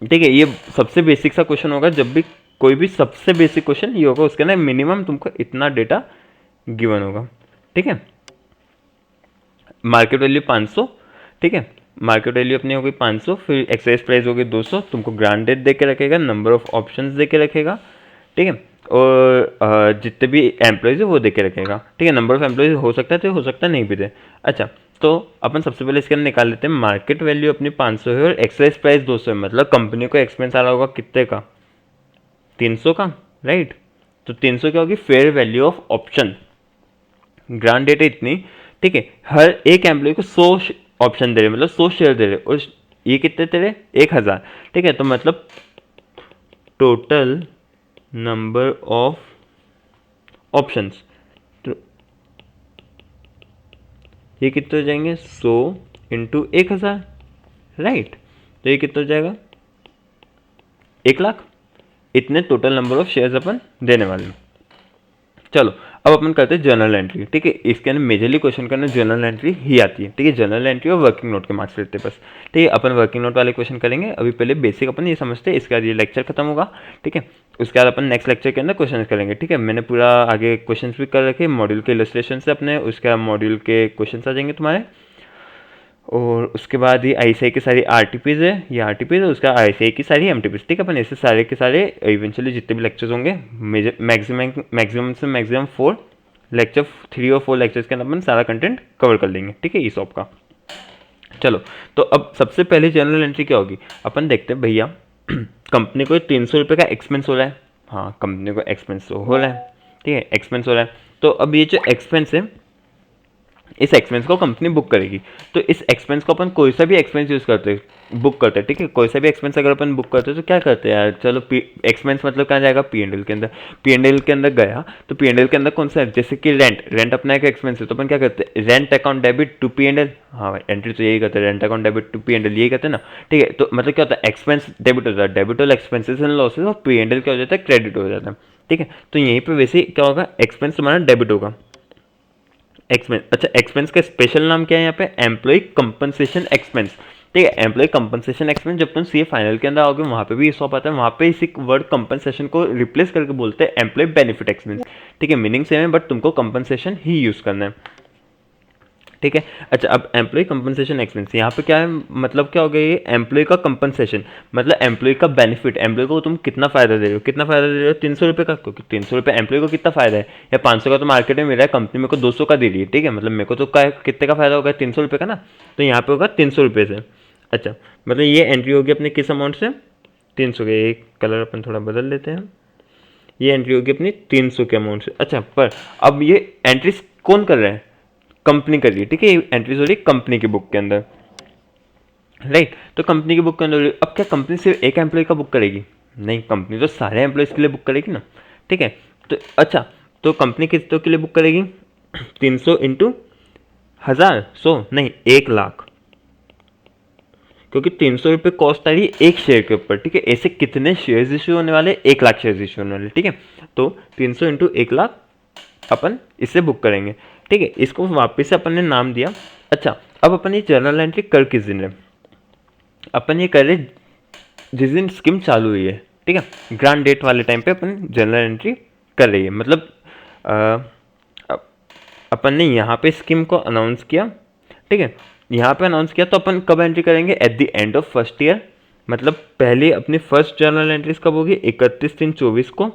ठीक है, ये सबसे बेसिक सा क्वेश्चन होगा, जब भी कोई भी सबसे बेसिक क्वेश्चन ये होगा, उसके अंदर मिनिमम तुमको इतना डेटा गिवन होगा। ठीक है, मार्केट वैल्यू 500। ठीक है, मार्केट वैल्यू अपनी हो गई 500, फिर एक्सरसाइज प्राइस हो गई 200, तुमको ग्रांट डेट दे के रखेगा, नंबर ऑफ ऑप्शंस दे के रखेगा। ठीक है, और जितने भी एम्प्लॉयज है वो दे के रखेगा। ठीक है, नंबर ऑफ एम्प्लॉयज हो सकता है तो हो सकता है नहीं भी दे। अच्छा, तो अपन सबसे पहले इसके अंदर निकाल लेते हैं, मार्केट वैल्यू अपनी 500 है और एक्सरसाइज प्राइस 200 है, मतलब कंपनी को एक्सपेंस आ रहा होगा कितने का? 300 का, राइट? तो 300 क्या होगी? Fair value of option. Grant date है इतनी। ठीक है, हर एक एम्प्लॉय को 100 ऑप्शन दे रहे, मतलब 100 शेयर दे रहे, और ये कितने दे रहे? 1000। ठीक है, तो मतलब टोटल नंबर ऑफ ऑप्शंस, ये कितने हो जाएंगे 100 इंटू 1000, राइट। तो ये कितना हो जाएगा 1,00,000। इतने टोटल नंबर ऑफ शेयर्स अपन देने वाले हैं। चलो अब अपन करते हैं जर्नल एंट्री, ठीक है। इसके अंदर मेजरली क्वेश्चन करना जर्नल एंट्री ही आती है, ठीक है। जर्नल एंट्री और वर्किंग नोट के मार्क्स लेते हैं बस, ठीक है। अपन वर्किंग नोट वाले क्वेश्चन करेंगे अभी, पहले बेसिक अपन ये समझते हैं, इसके बाद ये लेक्चर खत्म होगा, ठीक है। उसके बाद अपन नेक्स्ट लेक्चर के अंदर क्वेश्चन करेंगे, ठीक है। मैंने पूरा आगे क्वेश्चन भी कर रखे मॉड्यूल के इलस्ट्रेशन से अपने, उसके बाद मॉड्यूल के क्वेश्चन आ जाएंगे तुम्हारे। और उसके बाद ये ICI की सारी RTPs है, ये RTPs है, उसका ICI की सारी MTPs, ठीक है। अपन ऐसे सारे के सारे इवेंचुअली जितने भी लेक्चर्स होंगे, मैक्सिमम से मैक्सिमम 4 लेक्चर, 3 और 4 लेक्चर्स के अंदर अपन सारा कंटेंट कवर कर लेंगे, ठीक है, ESOP का। चलो तो अब सबसे पहले जर्नल एंट्री क्या होगी, अपन देखते हैं भैया। कंपनी को 300 रुपये का एक्सपेंस हो रहा है, हाँ कंपनी को एक्सपेंस हो रहा है, ठीक है, एक्सपेंस हो रहा है। तो अब ये जो एक्सपेंस है, इस एक्सपेंस को कंपनी बुक करेगी। तो इस एक्सपेंस को अपन कोई सा भी एक्सपेंस यूज करते हैं, बुक करते हैं, ठीक है। कोई सा भी एक्सपेंस अगर अपन बुक करते हैं तो क्या करते हैं यार, चलो एक्सपेंस मतलब कहाँ जाएगा, P&L के अंदर। P&L के अंदर गया तो P&L के अंदर कौन सा है, जैसे कि रेंट अपना एक एक्सपेंस है, तो अपन क्या करते हैं, rent account debit to P&L। हाँ भाई एंट्री तो यही करते हैं, rent account debit to P&L, यही करते हैं ना, ठीक है। तो मतलब क्या होता है, एक्सपेंस डेबिट होता है, debit all expenses and losses, और P&L क्या हो जाता है, क्रेडिट हो जाता है, ठीक है। तो यहीं पर वैसे क्या होगा, एक्सपेंस तुम्हारा डेबिट होगा, एक्सपेंस। अच्छा एक्सपेंस का स्पेशल नाम क्या है यहाँ पे, एम्प्लॉय कंपनसेशन एक्सपेंस, ठीक है। एम्प्लॉय कंपनसेशन एक्सपेंस, जब तुम CA फाइनल के अंदर आओगे वहाँ पे भी ESOP आता है, वहाँ पे इसी वर्ड कंपनसेशन को रिप्लेस करके बोलते हैं एम्प्लॉय बेनिफिट एक्सपेंस, ठीक है। मीनिंग सेम है बट तुमको कंपनसेशन ही यूज करना है, ठीक है। अच्छा अब एम्प्लॉय कंपनसेशन एक्सपेंस यहाँ पे क्या है, मतलब क्या हो गया, ये एम्प्लॉय का कंपनसेशन मतलब एम्प्लॉय का बेनिफिट, एम्प्लॉय को तुम कितना फायदा दे रहे हो, कितना फायदा दे रहे हो, 300 रुपये का, क्योंकि 300 रुपये एम्प्लॉय को कितना फायदा है, या 500 का तो मार्केट में मिल रहा है, कंपनी मेरे को 200 का दे रही है, ठीक है। मतलब मेरे को तो कितने का फायदा होगा, 300 रुपये का ना, तो यहाँ पे होगा 300 रुपये से। अच्छा मतलब ये एंट्री होगी अपने किस अमाउंट से, 300 के, एक कलर अपन थोड़ा बदल लेते हैं, ये एंट्री होगी अपनी 300 के अमाउंट से। अच्छा पर अब ये एंट्री कौन कर रहा है, कंपनी कर रही है, ठीक है। एंट्रीज हो रही है कंपनी की बुक के अंदर, राइट। तो कंपनी की बुक के अंदर अब क्या कंपनी सिर्फ एक एम्प्लॉय का बुक करेगी, नहीं, कंपनी तो सारे एम्प्लॉयज के लिए बुक करेगी ना, ठीक है। तो अच्छा तो कंपनी कितनों के लिए बुक करेगी, 300 इंटू 1000, 100 नहीं 1,00,000, क्योंकि 300 रुपये कॉस्ट आ रही है एक शेयर के ऊपर, ठीक है। ऐसे कितने शेयर्स इश्यू होने वाले, 1,00,000 शेयर्स इश्यू होने वाले, ठीक है। तो 300 इंटू 1,00,000 अपन इससे बुक करेंगे, ठीक है। इसको वापस से अपन ने नाम दिया। अच्छा अब अपन ये जर्नल एंट्री कर किस दिन है, अपन ये कर रहे जिस दिन स्कीम चालू हुई है, ठीक है। ग्रांड डेट वाले टाइम पे अपन जर्नल एंट्री कर रही है, मतलब अपन ने यहाँ पे स्कीम को अनाउंस किया, ठीक है। यहाँ पे अनाउंस किया तो अपन कब एंट्री करेंगे, at the end of first year, मतलब पहले अपनी फर्स्ट जर्नल एंट्रीज कब होगी, 31/3/24 को,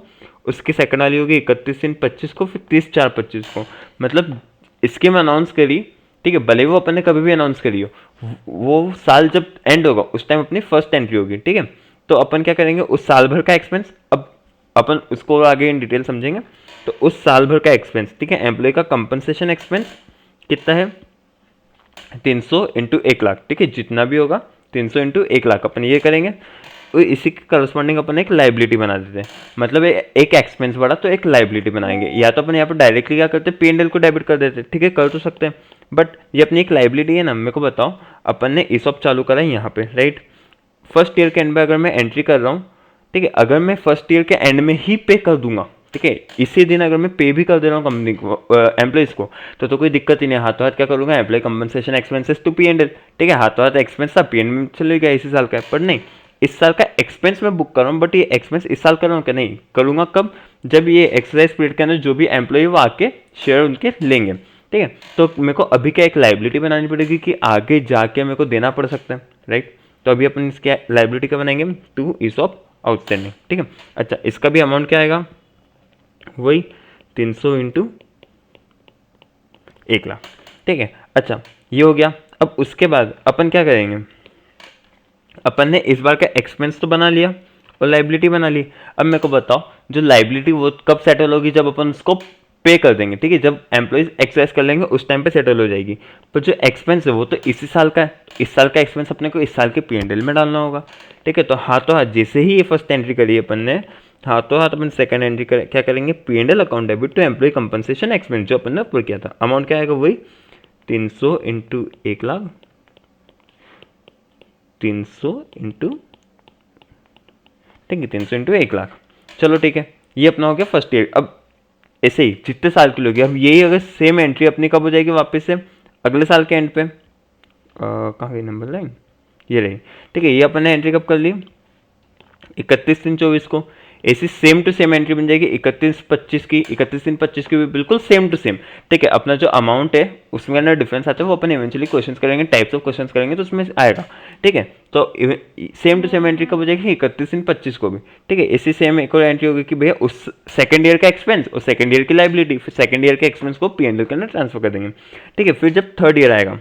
उसकी सेकंड वाली होगी 31/3/25 को, फिर 30/4/25 को। मतलब स्कीम अनाउंस करी, ठीक है, भले वो अपन ने कभी भी अनाउंस करी हो, वो साल जब एंड होगा उस टाइम अपनी फर्स्ट एंट्री होगी, ठीक है। तो अपन क्या करेंगे, उस साल भर का एक्सपेंस, अब अपन उसको आगे इन डिटेल समझेंगे। तो उस साल भर का एक्सपेंस, ठीक है, एम्प्लॉय का कंपनसेशन एक्सपेंस कितना है, 300 इंटू 1,00,000, ठीक है, जितना भी होगा 300 इंटू 1,00,000 अपन ये करेंगे। तो इसी के करस्पॉन्डिंग अपन एक लाइबिलिटी बना देते हैं, मतलब एक एक्सपेंस बढ़ा तो एक लाइबिलिटी बनाएंगे, या तो अपन यहाँ पर डायरेक्टली क्या करते हैं, P&L को डेबिट कर देते हैं, ठीक है, कर तो सकते हैं, बट ये अपनी एक लाइबिलिटी है ना। मेरे को बताओ, अपन ने ESOP चालू करा है यहाँ पे, राइट। फर्स्ट ईयर के एंड में अगर मैं एंट्री कर रहा हूँ, ठीक है, अगर मैं फर्स्ट ईयर के एंड में ही पे कर दूंगा, ठीक है, इसी दिन अगर मैं पे भी कर दे रहा हूँ कंपनी को, एम्प्लॉइज को, तो कोई दिक्कत ही नहीं, हाथों हाथ क्या करूँगा, employ compensation expenses to P&L, ठीक है, हाथों हाथ एक्सपेंस था, P&L में चले गया इसी साल का, पर नहीं, इस साल का एक्सपेंस मैं बुक कर रहा हूँ, बट ये एक्सपेंस इस साल कर रहा हूँ क्या, नहीं करूँगा, कब, जब ये एक्सरसाइज पीरियड के अंदर जो भी एम्प्लॉय वो आके शेयर उनके लेंगे, ठीक है। तो मेरे को अभी क्या एक लाइबिलिटी बनानी पड़ेगी कि आगे जाके मेरे को देना पड़ सकता है, राइट। तो अभी अपन इसके लाइबिलिटी का बनाएंगे टू ESOP आउटस्टैंडिंग, ठीक है। अच्छा इसका भी अमाउंट क्या आएगा, वही 300 इंटू 1,00,000, ठीक है। अच्छा ये हो गया। अब उसके बाद अपन क्या करेंगे, अपन ने इस बार का एक्सपेंस तो बना लिया और लाइबिलिटी बना ली। अब मेरे को बताओ, जो लाइबिलिटी वो कब सेटल होगी, जब अपन उसको पे कर देंगे, ठीक है, जब एम्प्लॉइज एक्सरसाइज कर लेंगे उस टाइम पे सेटल हो जाएगी। पर जो एक्सपेंस है वो तो इसी साल का है, इस साल का एक्सपेंस अपने को इस साल के P&L में डालना होगा, ठीक है। तो हाथों हाथ जैसे ही ये फर्स्ट एंट्री करी अपन ने, हाथों हाथ अपन सेकंड एंट्री क्या करेंगे, P&L account debit to employee compensation expense, जो अपन ने ऊपर किया था, अमाउंट क्या आएगा, वही 300 इंटू 1,00,000, 300 इंटू, ठीक है, 300 इंटू 1,00,000। चलो ठीक है, ये अपना हो गया फर्स्ट ईयर। अब ऐसे ही जितने साल के लोग, अब यही अगर सेम एंट्री अपनी कब हो जाएगी वापस से, अगले साल के एंड पे। कहाँ गई नंबर लाइन, ये रही, ठीक है। ये अपन ने एंट्री कब कर ली, 31/3/24 को। ऐसी सेम टू सेम एंट्री बन जाएगी 31/25 की, 31/3/25 की भी बिल्कुल सेम टू सेम, ठीक है। अपना जो अमाउंट है उसमें अंदर डिफरेंस आता है, वो अपन इवेंचुअली क्वेश्चन करेंगे, टाइप्स ऑफ क्वेश्चन करेंगे तो उसमें आएगा, ठीक है। तो सेम टू सेम एंट्री कब हो जाएगी, 31/25 को भी, ठीक है। इसी सेम एक और एंट्री होगी कि भैया उस सेकंड ईयर का एक्सपेंस और सेकंड ईयर की लाइबिलिटी, फिर सेकंड ईयर के एक्सपेंस को P&L के अंदर ट्रांसफर कर देंगे, ठीक है। फिर जब थर्ड ईयर आएगा,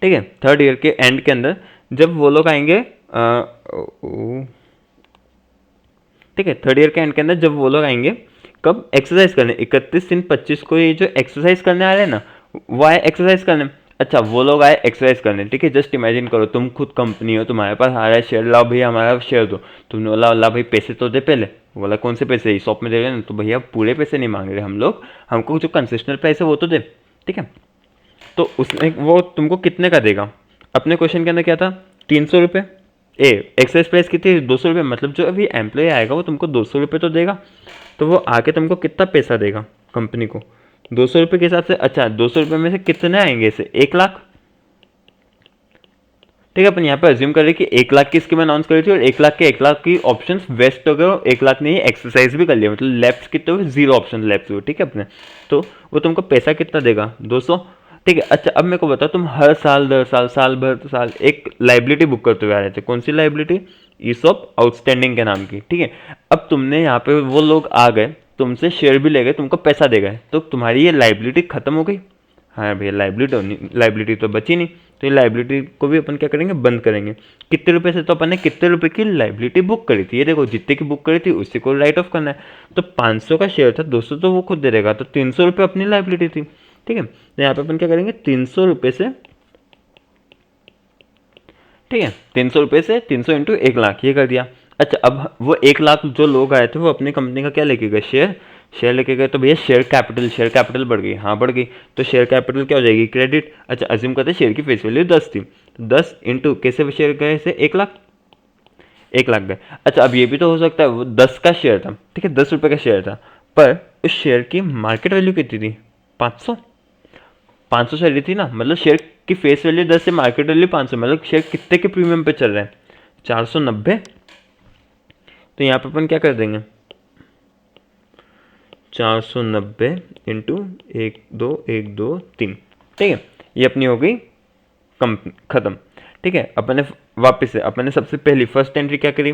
ठीक है, थर्ड ईयर के एंड के अंदर जब वो लोग आएंगे, ठीक है, थर्ड ईयर के एंड के अंदर जब वो लोग आएंगे, कब एक्सरसाइज करने, 31/3/25 को ये जो एक्सरसाइज करने आ रहे हैं ना, वो आए एक्सरसाइज करने। अच्छा, वो लोग आए एक्सरसाइज करने, ठीक है। जस्ट इमेजिन करो तुम खुद कंपनी हो, तुम्हारे पास आ रहा है शेयर, लाओ भैया हमारा शेयर दो। तुमने बोला ला भाई पैसे तो दे पहले, बोला कौन से पैसे, शॉप में दे रहे ना, तो भैया पूरे पैसे नहीं मांग रहे हम लोग, हमको जो कंसेशनल प्राइस है वो तो दे, ठीक है। तो उसमें वो तुमको कितने का देगा, अपने क्वेश्चन के अंदर क्या था, 300 रुपये। एक्सरसाइज प्राइस कितनी, 200 रुपये, मतलब जो अभी एम्प्लॉय आएगा वो तुमको 200 रुपये तो देगा। तो वो आके तुमको कितना पैसा देगा कंपनी को, 200 रुपये के हिसाब से। अच्छा, 200 रुपये में से कितने आएंगे इसे, 1,00,000, ठीक है। अपन यहाँ पे अज्यूम करें कि 1,00,000 की स्कीम अनाउंस करी थी और 1,00,000 के 1,00,000 की ऑप्शन वेस्ट हो गए और 1,00,000 ने एक्सरसाइज भी कर लिया, मतलब लेफ्ट कितने हुए, 0 ऑप्शन लेफ्ट हुए, ठीक है अपने। तो वो तुमको पैसा कितना देगा, 200, ठीक है। अच्छा, अब मेरे को बताओ, तुम हर साल दर साल, साल भर साल एक लाइबिलिटी बुक करते हुए आ रहे थे, कौन सी लाइबिलिटी, ईसॉप आउटस्टैंडिंग के नाम की, ठीक है। अब तुमने यहाँ पे, वो लोग आ गए, तुमसे शेयर भी ले गए, तुमको पैसा दे गए, तो तुम्हारी ये लाइबिलिटी खत्म हो गई। हाँ भैया, लाइबिलिटी तो बची नहीं, तो ये लाइबिलिटी को भी अपन क्या करेंगे, बंद करेंगे। कितने रुपए से, तो अपन ने कितने रुपए की लाइबिलिटी बुक करी थी, ये देखो, जितने की बुक करी थी उसी को राइट ऑफ करना है। तो 500 का शेयर था, 200 तो वो खुद दे देगा, तो 300 रुपये अपनी लाइबिलिटी थी, ठीक है। तो यहाँ पे अपन क्या करेंगे, 300 रुपये से, ठीक है, 300 रुपये से 300 इंटू 1,00,000 ये कर दिया। अच्छा, अब वो 1,00,000 जो लोग आए थे वो अपनी कंपनी का क्या लेके गए, शेयर, शेयर लेके गए। तो भैया शेयर कैपिटल बढ़ गई, हाँ बढ़ गई, तो शेयर कैपिटल क्या हो जाएगी, क्रेडिट। अच्छा, अज्यूम करते शेयर की फेस वैल्यू 10 थी, तो 10 इंटू कैसे शेयर गए से, 1,00,000, 1,00,000 गए। अच्छा, अब ये भी तो हो सकता है वो 10 का शेयर था, ठीक है, 10 रुपये का शेयर था, पर उस शेयर की मार्केट वैल्यू कितनी थी, 500, 500 से रही थी ना, मतलब शेयर की फेस वैल्यू 10 से मार्केट वैल्यू 500, मतलब शेयर कितने के प्रीमियम पे चल रहे हैं, 490। तो यहाँ पे अपन क्या कर देंगे, 490 इंटू 1,2,1,2,3, ठीक है। ये अपनी हो गई खत्म, ठीक है। अपन ने वापस से अपन ने सबसे पहली फर्स्ट एंट्री क्या करी,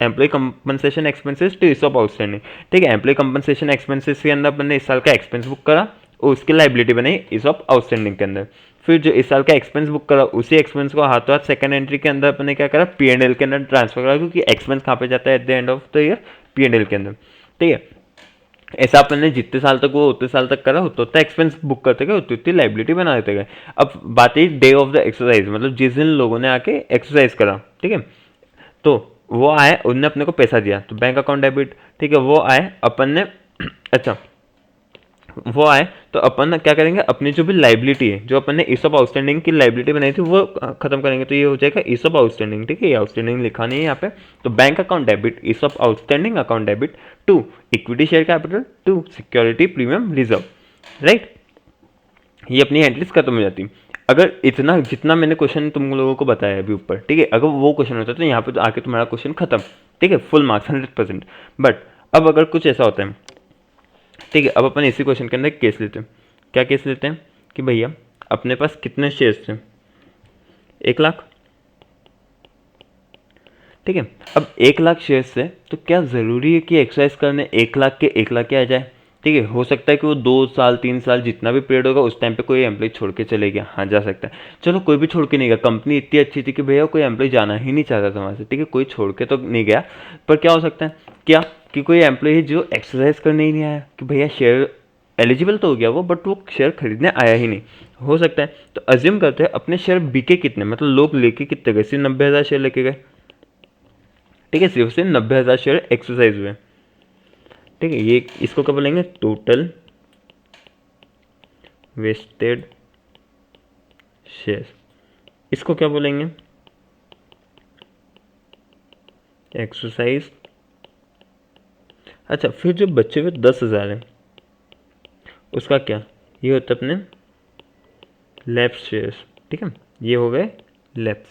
employee compensation expenses to ESOP outstanding, ठीक है। एम्प्लॉय कंपनसेशन एक्सपेंसेस के अंदर अपन ने इस साल का एक्सपेंस बुक करा और उसकी लाइबिलिटी बनाई ईसॉप आउटस्टैंडिंग के अंदर। फिर जो इस साल का एक्सपेंस बुक करा उसी एक्सपेंस को हाथों हाथ सेकंड एंट्री के अंदर अपन ने क्या करा, P&L के अंदर ट्रांसफर करा, क्योंकि एक्सपेंस कहाँ पे जाता है, at the end of the year, P&L के अंदर, ठीक है। ऐसा अपन ने जितने साल तक वो उतने साल तक करा, उतना एक्सपेंस बुक करते गए, उतनी लाइबिलिटी बना देते गए। अब बात है डे ऑफ द एक्सरसाइज, मतलब जिस दिन लोगों ने आके एक्सरसाइज करा, ठीक है, तो वो आए, उनने अपने को पैसा दिया, तो बैंक अकाउंट डेबिट, ठीक है। वो आए अपन ने अच्छा, वो आए तो अपन क्या करेंगे, अपनी जो भी लाइबिलिटी है, जो अपन ने ईसॉप आउटस्टैंडिंग की लाइबिलिटी बनाई थी वो खत्म करेंगे। तो ये हो जाएगा ईसॉप आउटस्टैंडिंग, ठीक है, ये आउटस्टैंडिंग लिखा नहीं है यहाँ पे। तो bank account debit, ESOP outstanding account debit to equity share capital to security premium reserve, right. ये अपनी एंट्रीज खत्म हो जाती। अगर इतना जितना मैंने क्वेश्चन तुम लोगों को बताया अभी ऊपर, ठीक है, अगर वो क्वेश्चन होता तो यहाँ पे तो आके तुम्हारा क्वेश्चन खत्म, ठीक है, फुल मार्क्स 100%। बट अब अगर कुछ ऐसा होता है, ठीक है, अब अपन इसी क्वेश्चन के अंदर केस लेते हैं। क्या केस लेते हैं कि भैया अपने पास कितने शेयर्स थे, 1,00,000, ठीक है। अब 1,00,000 शेयर्स से तो क्या ज़रूरी है कि एक्सरसाइज करने 1,00,000 के 1,00,000 के आ जाए, ठीक है। हो सकता है कि वो 2 साल 3 साल जितना भी पीरियड होगा उस टाइम पे कोई एम्प्लॉय छोड़ के चले गया, हाँ जा सकता है। चलो कोई भी छोड़ के नहीं गया, कंपनी इतनी अच्छी थी कि भैया कोई एम्प्लॉय जाना ही नहीं चाहता था वहाँ से, ठीक है, कोई छोड़ के तो नहीं गया। पर क्या हो सकता है, क्या कि कोई एम्प्लॉय जो एक्सरसाइज करने ही नहीं आया, कि भैया शेयर एलिजिबल तो हो गया वो, बट वो शेयर खरीदने आया ही नहीं, हो सकता है। तो अज्यूम करते हैं अपने शेयर बिके कितने, मतलब लोग लेके कितने गए, सिर्फ 90,000 शेयर लेके गए, ठीक है, सिर्फ से 90,000 शेयर एक्सरसाइज हुए, ठीक है। ये इसको क्या बोलेंगे, टोटल वेस्टेड शेयर, इसको क्या बोलेंगे, एक्सरसाइज। अच्छा, फिर जो बचे हुए 10,000 है उसका क्या, ये होता है अपने लैप्स शेयर्स, ठीक है, ये हो गए लैप्स।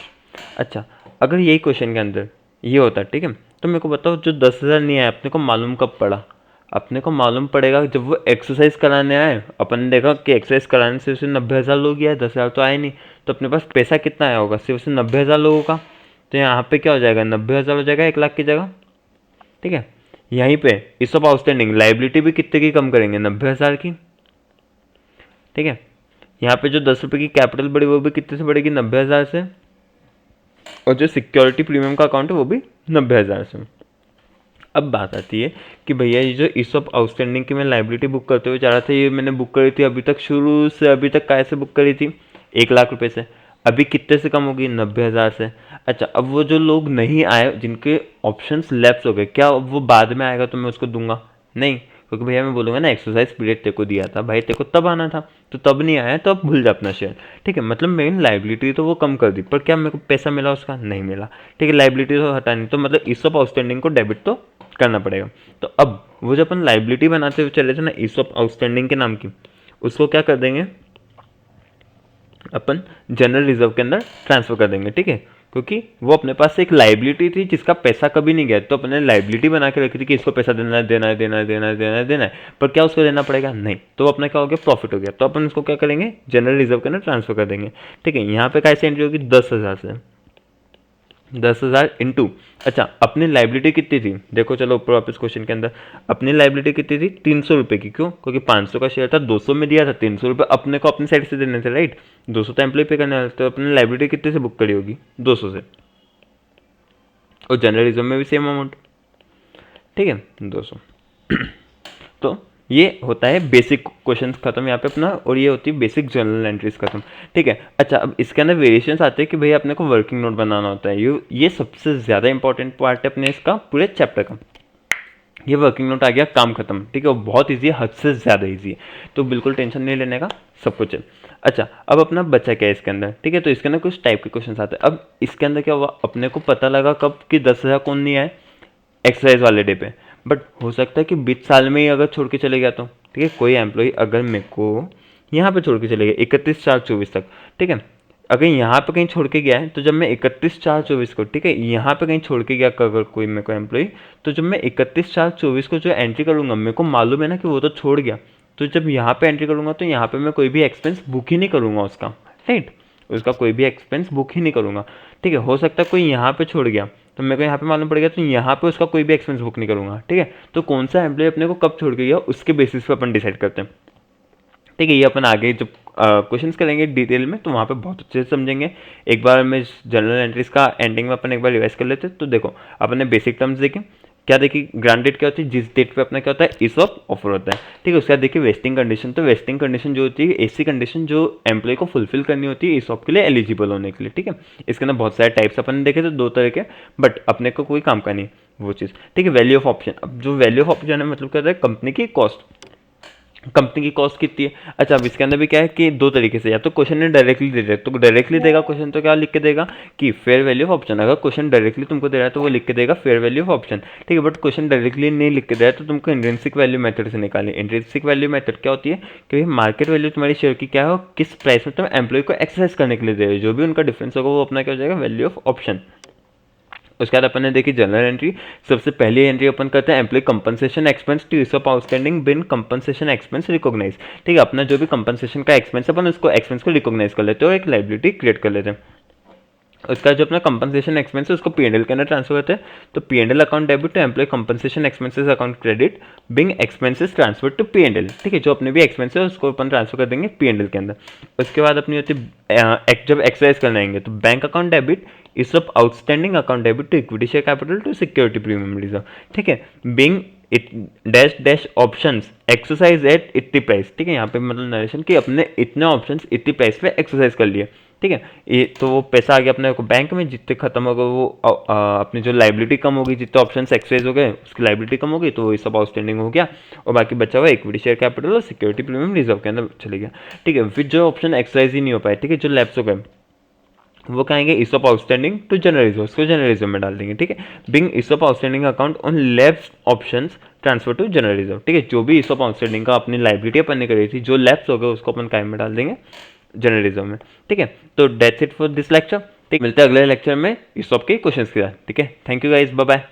अच्छा, अगर यही क्वेश्चन के अंदर ये होता, ठीक है, तो मेरे को बताओ जो 10,000 नहीं आया अपने को मालूम कब पड़ा, अपने को मालूम पड़ेगा जब वो एक्सरसाइज कराने आए, अपन ने देखा कि एक्सरसाइज कराने से उसे 90,000 लोग आए, 10,000 तो आए नहीं, तो अपने पास पैसा कितना आया होगा, सिर्फ उसे 90,000 लोगों का, तो यहाँ पे क्या हो जाएगा, 90,000 हो जाएगा 1 लाख की जगह, ठीक है। यहीं पे इस सब आउटस्टैंडिंग लाइबिलिटी भी कितने की कम करेंगे, 90,000 की, ठीक है। यहाँ पे जो 10 रुपये की कैपिटल बढ़ी वो भी कितने से बढ़ेगी, 90,000 से, और जो सिक्योरिटी प्रीमियम का अकाउंट है वो भी 90,000 से। अब बात आती है कि भैया ये जो इस सब आउटस्टैंडिंग की मैं लाइबिलिटी बुक करते हुए जा रहा था, ये मैंने बुक करी थी अभी तक, शुरू से अभी तक कैसे बुक करी थी, 1 लाख रुपए से, अभी कितने से कम होगी, 90,000 से। अच्छा, अब वो जो लोग नहीं आए जिनके ऑप्शंस लैप्स हो गए, क्या वो बाद में आएगा तो मैं उसको दूंगा, नहीं, क्योंकि भैया मैं बोलूँगा ना एक्सरसाइज पीरियड तेरे को दिया था भाई, तेरे को तब आना था, तो तब नहीं आया तो अब भूल जा अपना शेयर, ठीक है। मतलब मेरी लाइबिलिटी तो वो कम कर दी, पर क्या मेरे को पैसा मिला उसका, नहीं मिला, ठीक है, लाइबिलिटी तो हटानी, तो मतलब इस सब आउटस्टैंडिंग को डेबिट तो करना पड़ेगा। तो अब वो जो अपन लाइबिलिटी बनाते हुए चले थे ना इस सब आउटस्टैंडिंग के नाम की, उसको क्या कर देंगे अपन, जनरल रिजर्व के अंदर ट्रांसफर कर देंगे, ठीक है, क्योंकि वो अपने पास एक लाइबिलिटी थी जिसका पैसा कभी नहीं गया, तो अपने लाइबिलिटी बना के रखी थी कि इसको पैसा देना है देना है देना है देना है देना है देना है, पर क्या उसको देना पड़ेगा, नहीं, तो अपना क्या हो गया, प्रॉफिट हो गया, तो अपन इसको क्या करेंगे, जनरल रिजर्व के अंदर ट्रांसफर कर देंगे, ठीक है। यहाँ पे कैसे एंट्री होगी, 10,000 से, 10,000 इंटू, अच्छा अपनी लाइबिलिटी कितनी थी, देखो चलो ऊपर वापस क्वेश्चन के अंदर, अपनी लाइबिलिटी कितनी थी, 300 रुपये की, क्यों, क्योंकि 500 का शेयर था, 200 में दिया था, 300 रुपये अपने को अपनी साइड से देने थे, राइट, 200 तो एम्प्लॉय पे करने वाले, तो अपनी लाइबिलिटी कितने से बुक करी होगी, 200 से, और जनरल रिजर्व में भी सेम अमाउंट, ठीक है, 200। तो ये होता है बेसिक क्वेश्चन खत्म यहाँ पे अपना, और ये होती है बेसिक जर्नल एंट्रीज खत्म, ठीक है। अच्छा, अब इसके अंदर वेरिएशंस आते हैं कि भाई अपने को वर्किंग नोट बनाना होता है, ये सबसे ज़्यादा इंपॉर्टेंट पार्ट है अपने इसका पूरे चैप्टर का, ये वर्किंग नोट आ गया, काम खत्म, ठीक है, वो बहुत ईजी है, हद से ज़्यादा ईजी है, तो बिल्कुल टेंशन नहीं लेने का, सब कुछ है। अच्छा, अब अपना बचा क्या है इसके अंदर, ठीक है, तो इसके अंदर कुछ टाइप के क्वेश्चन आते हैं। अब इसके अंदर क्या हुआ, अपने को पता लगा कब कि 10,000 कौन नहीं आए, एक्सरसाइज वाले डे पे, बट हो सकता है कि 20 साल में ही अगर छोड़ के चले गया तो, ठीक है, कोई एम्प्लॉय अगर मेरे को यहाँ पे छोड़ के चले गया 31/4/24 तक, ठीक है, अगर यहाँ पे कहीं छोड़ के गया है तो जब मैं 31/4/24 को, ठीक है, यहाँ पे कहीं छोड़ के गया अगर कोई मेरे को एम्प्लॉय, तो जब मैं 31/4/24 को जो एंट्री करूँगा, मेरे को मालूम है ना कि वो तो छोड़ गया, तो जब यहाँ पे एंट्री करूँगा तो यहाँ पे मैं कोई भी एक्सपेंस बुक ही नहीं करूँगा उसका, राइट, उसका कोई भी एक्सपेंस बुक ही नहीं करूँगा, ठीक है। हो सकता है कोई यहाँ पे छोड़ गया तो मेरे को यहाँ पे मालूम पड़ गया, तो यहाँ पे उसका कोई भी एक्सपेंस बुक नहीं करूँगा, ठीक है। तो कौन सा एम्प्लॉय अपने को कब छोड़ के गया उसके बेसिस पे अपन डिसाइड करते हैं, ठीक है। ये अपन आगे जब क्वेश्चंस करेंगे डिटेल में तो वहाँ पे बहुत अच्छे से समझेंगे। एक बार मैं जनरल एंट्रीज का एंडिंग में अपन एक बार रिवाइज कर लेते हैं। तो देखो अपन ने बेसिक टर्म्स देखे, क्या देखिए, ग्रांट डेट क्या होती है, जिस डेट पे अपना क्या होता है, ईसॉप ऑफर होता है, ठीक है। उसके बाद देखिए वेस्टिंग कंडीशन, तो वेस्टिंग कंडीशन जो होती है ऐसी कंडीशन जो एम्प्लॉय को फुलफिल करनी होती है ईसॉप के लिए एलिजिबल होने के लिए, ठीक है। इसके अंदर बहुत सारे टाइप्स अपन ने देखे थे, 2 तरह के, बट अपने को कोई काम का नहीं वो चीज़, ठीक है। वैल्यू ऑफ ऑप्शन, अब जो वैल्यू ऑफ ऑप्शन है मतलब क्या होता है, कंपनी की कॉस्ट, कंपनी की कॉस्ट कितनी है। अच्छा, अब इसके अंदर भी क्या है कि 2 तरीके से, या तो क्वेश्चन ने डायरेक्टली दे दिया तो डायरेक्टली देगा क्वेश्चन, तो क्या लिख के देगा कि फेयर वैल्यू ऑफ ऑप्शन, अगर क्वेश्चन डायरेक्टली तुमको दे रहा है तो वो लिख के देगा फेयर वैल्यू ऑफ ऑप्शन, ठीक है। बट क्वेश्चन डायरेक्टली नहीं लिख के दे रहा है तो तुमको इंट्रिंसिक वैल्यू मेथड से निकालनी। इंट्रिंसिक वैल्यू मेथड क्या होती है कि मार्केट वैल्यू तुम्हारी शेयर की क्या है, किस प्राइस में तुम एम्प्लॉय को एक्सरसाइज करने के लिए दे रहे हो, जो भी उनका डिफरेंस होगा वो अपना क्या हो जाएगा, वैल्यू ऑफ ऑप्शन। उसके बाद अपन ने देखी जनरल एंट्री। सबसे पहली एंट्री अपन करते हैं employee compensation expense to ESOP outstanding being compensation expense recognise, ठीक है। अपना जो भी कंपनसेशन का एक्सपेंस है अपन उसको एक्सपेंस को रिकॉग्नाइज कर लेते हैं और एक लाइबिलिटी क्रिएट कर लेते हैं। उसका जो अपना कंपनसेशन एक्सपेंस है उसको पीएनएल के अंदर ट्रांसफर करते हैं, तो PNL account debit to employee compensation expenses account credit being expenses transfer to PNL, ठीक है। जो अपने भी एक्सपेंस है उसको अपन ट्रांसफर कर देंगे पीएनएल के अंदर। उसके बाद अपनी होती है जब एक्सरसाइज करना आएंगे तो बैंक अकाउंट डेबिट इस सब outstanding account debit to equity share capital to security premium reserve, ठीक है। Being it dash dash options exercise at इतनी प्राइस, ठीक है। यहाँ पे मतलब नरेशन कि अपने इतने ऑप्शंस इतनी प्राइस पे एक्सरसाइज कर लिए, ठीक है। ये तो वो पैसा आ गया अपने को बैंक में, जितने खत्म होगा वो अपनी जो लाइबिलिटी कम होगी, जितने ऑप्शन एक्सरसाइज हो गए उसकी लाइबिलिटी कम होगी, तो ये सब आउटस्टैंडिंग हो गया, और बाकी बचा हुआ इक्विटी शेयर कैपिटल और सिक्योरिटी प्रीमियम रिजर्व के अंदर चले गया। ठीक है, फिर जो ऑप्शन एक्सरसाइज ही नहीं हो पाए, ठीक है, जो लैप्स हो गए, वो कहेंगे ESOP outstanding to general reserve, उसको जनरल रिजर्व में डाल देंगे। ठीक है, being ESOP outstanding account on lapse options transfer to general reserve. ठीक है, जो भी ईसॉप आउटस्टैंडिंग का अपनी लाइबिलिटी अपन ने करी थी, जो लैप्स हो गए उसको अपन काय में डाल देंगे, जनरल रिजर्व में। ठीक है, तो that's it for this lecture. ठीक, मिलते हैं अगले लेक्चर में ईसॉप के क्वेश्चंस के साथ। ठीक है, thank you guys, bye bye.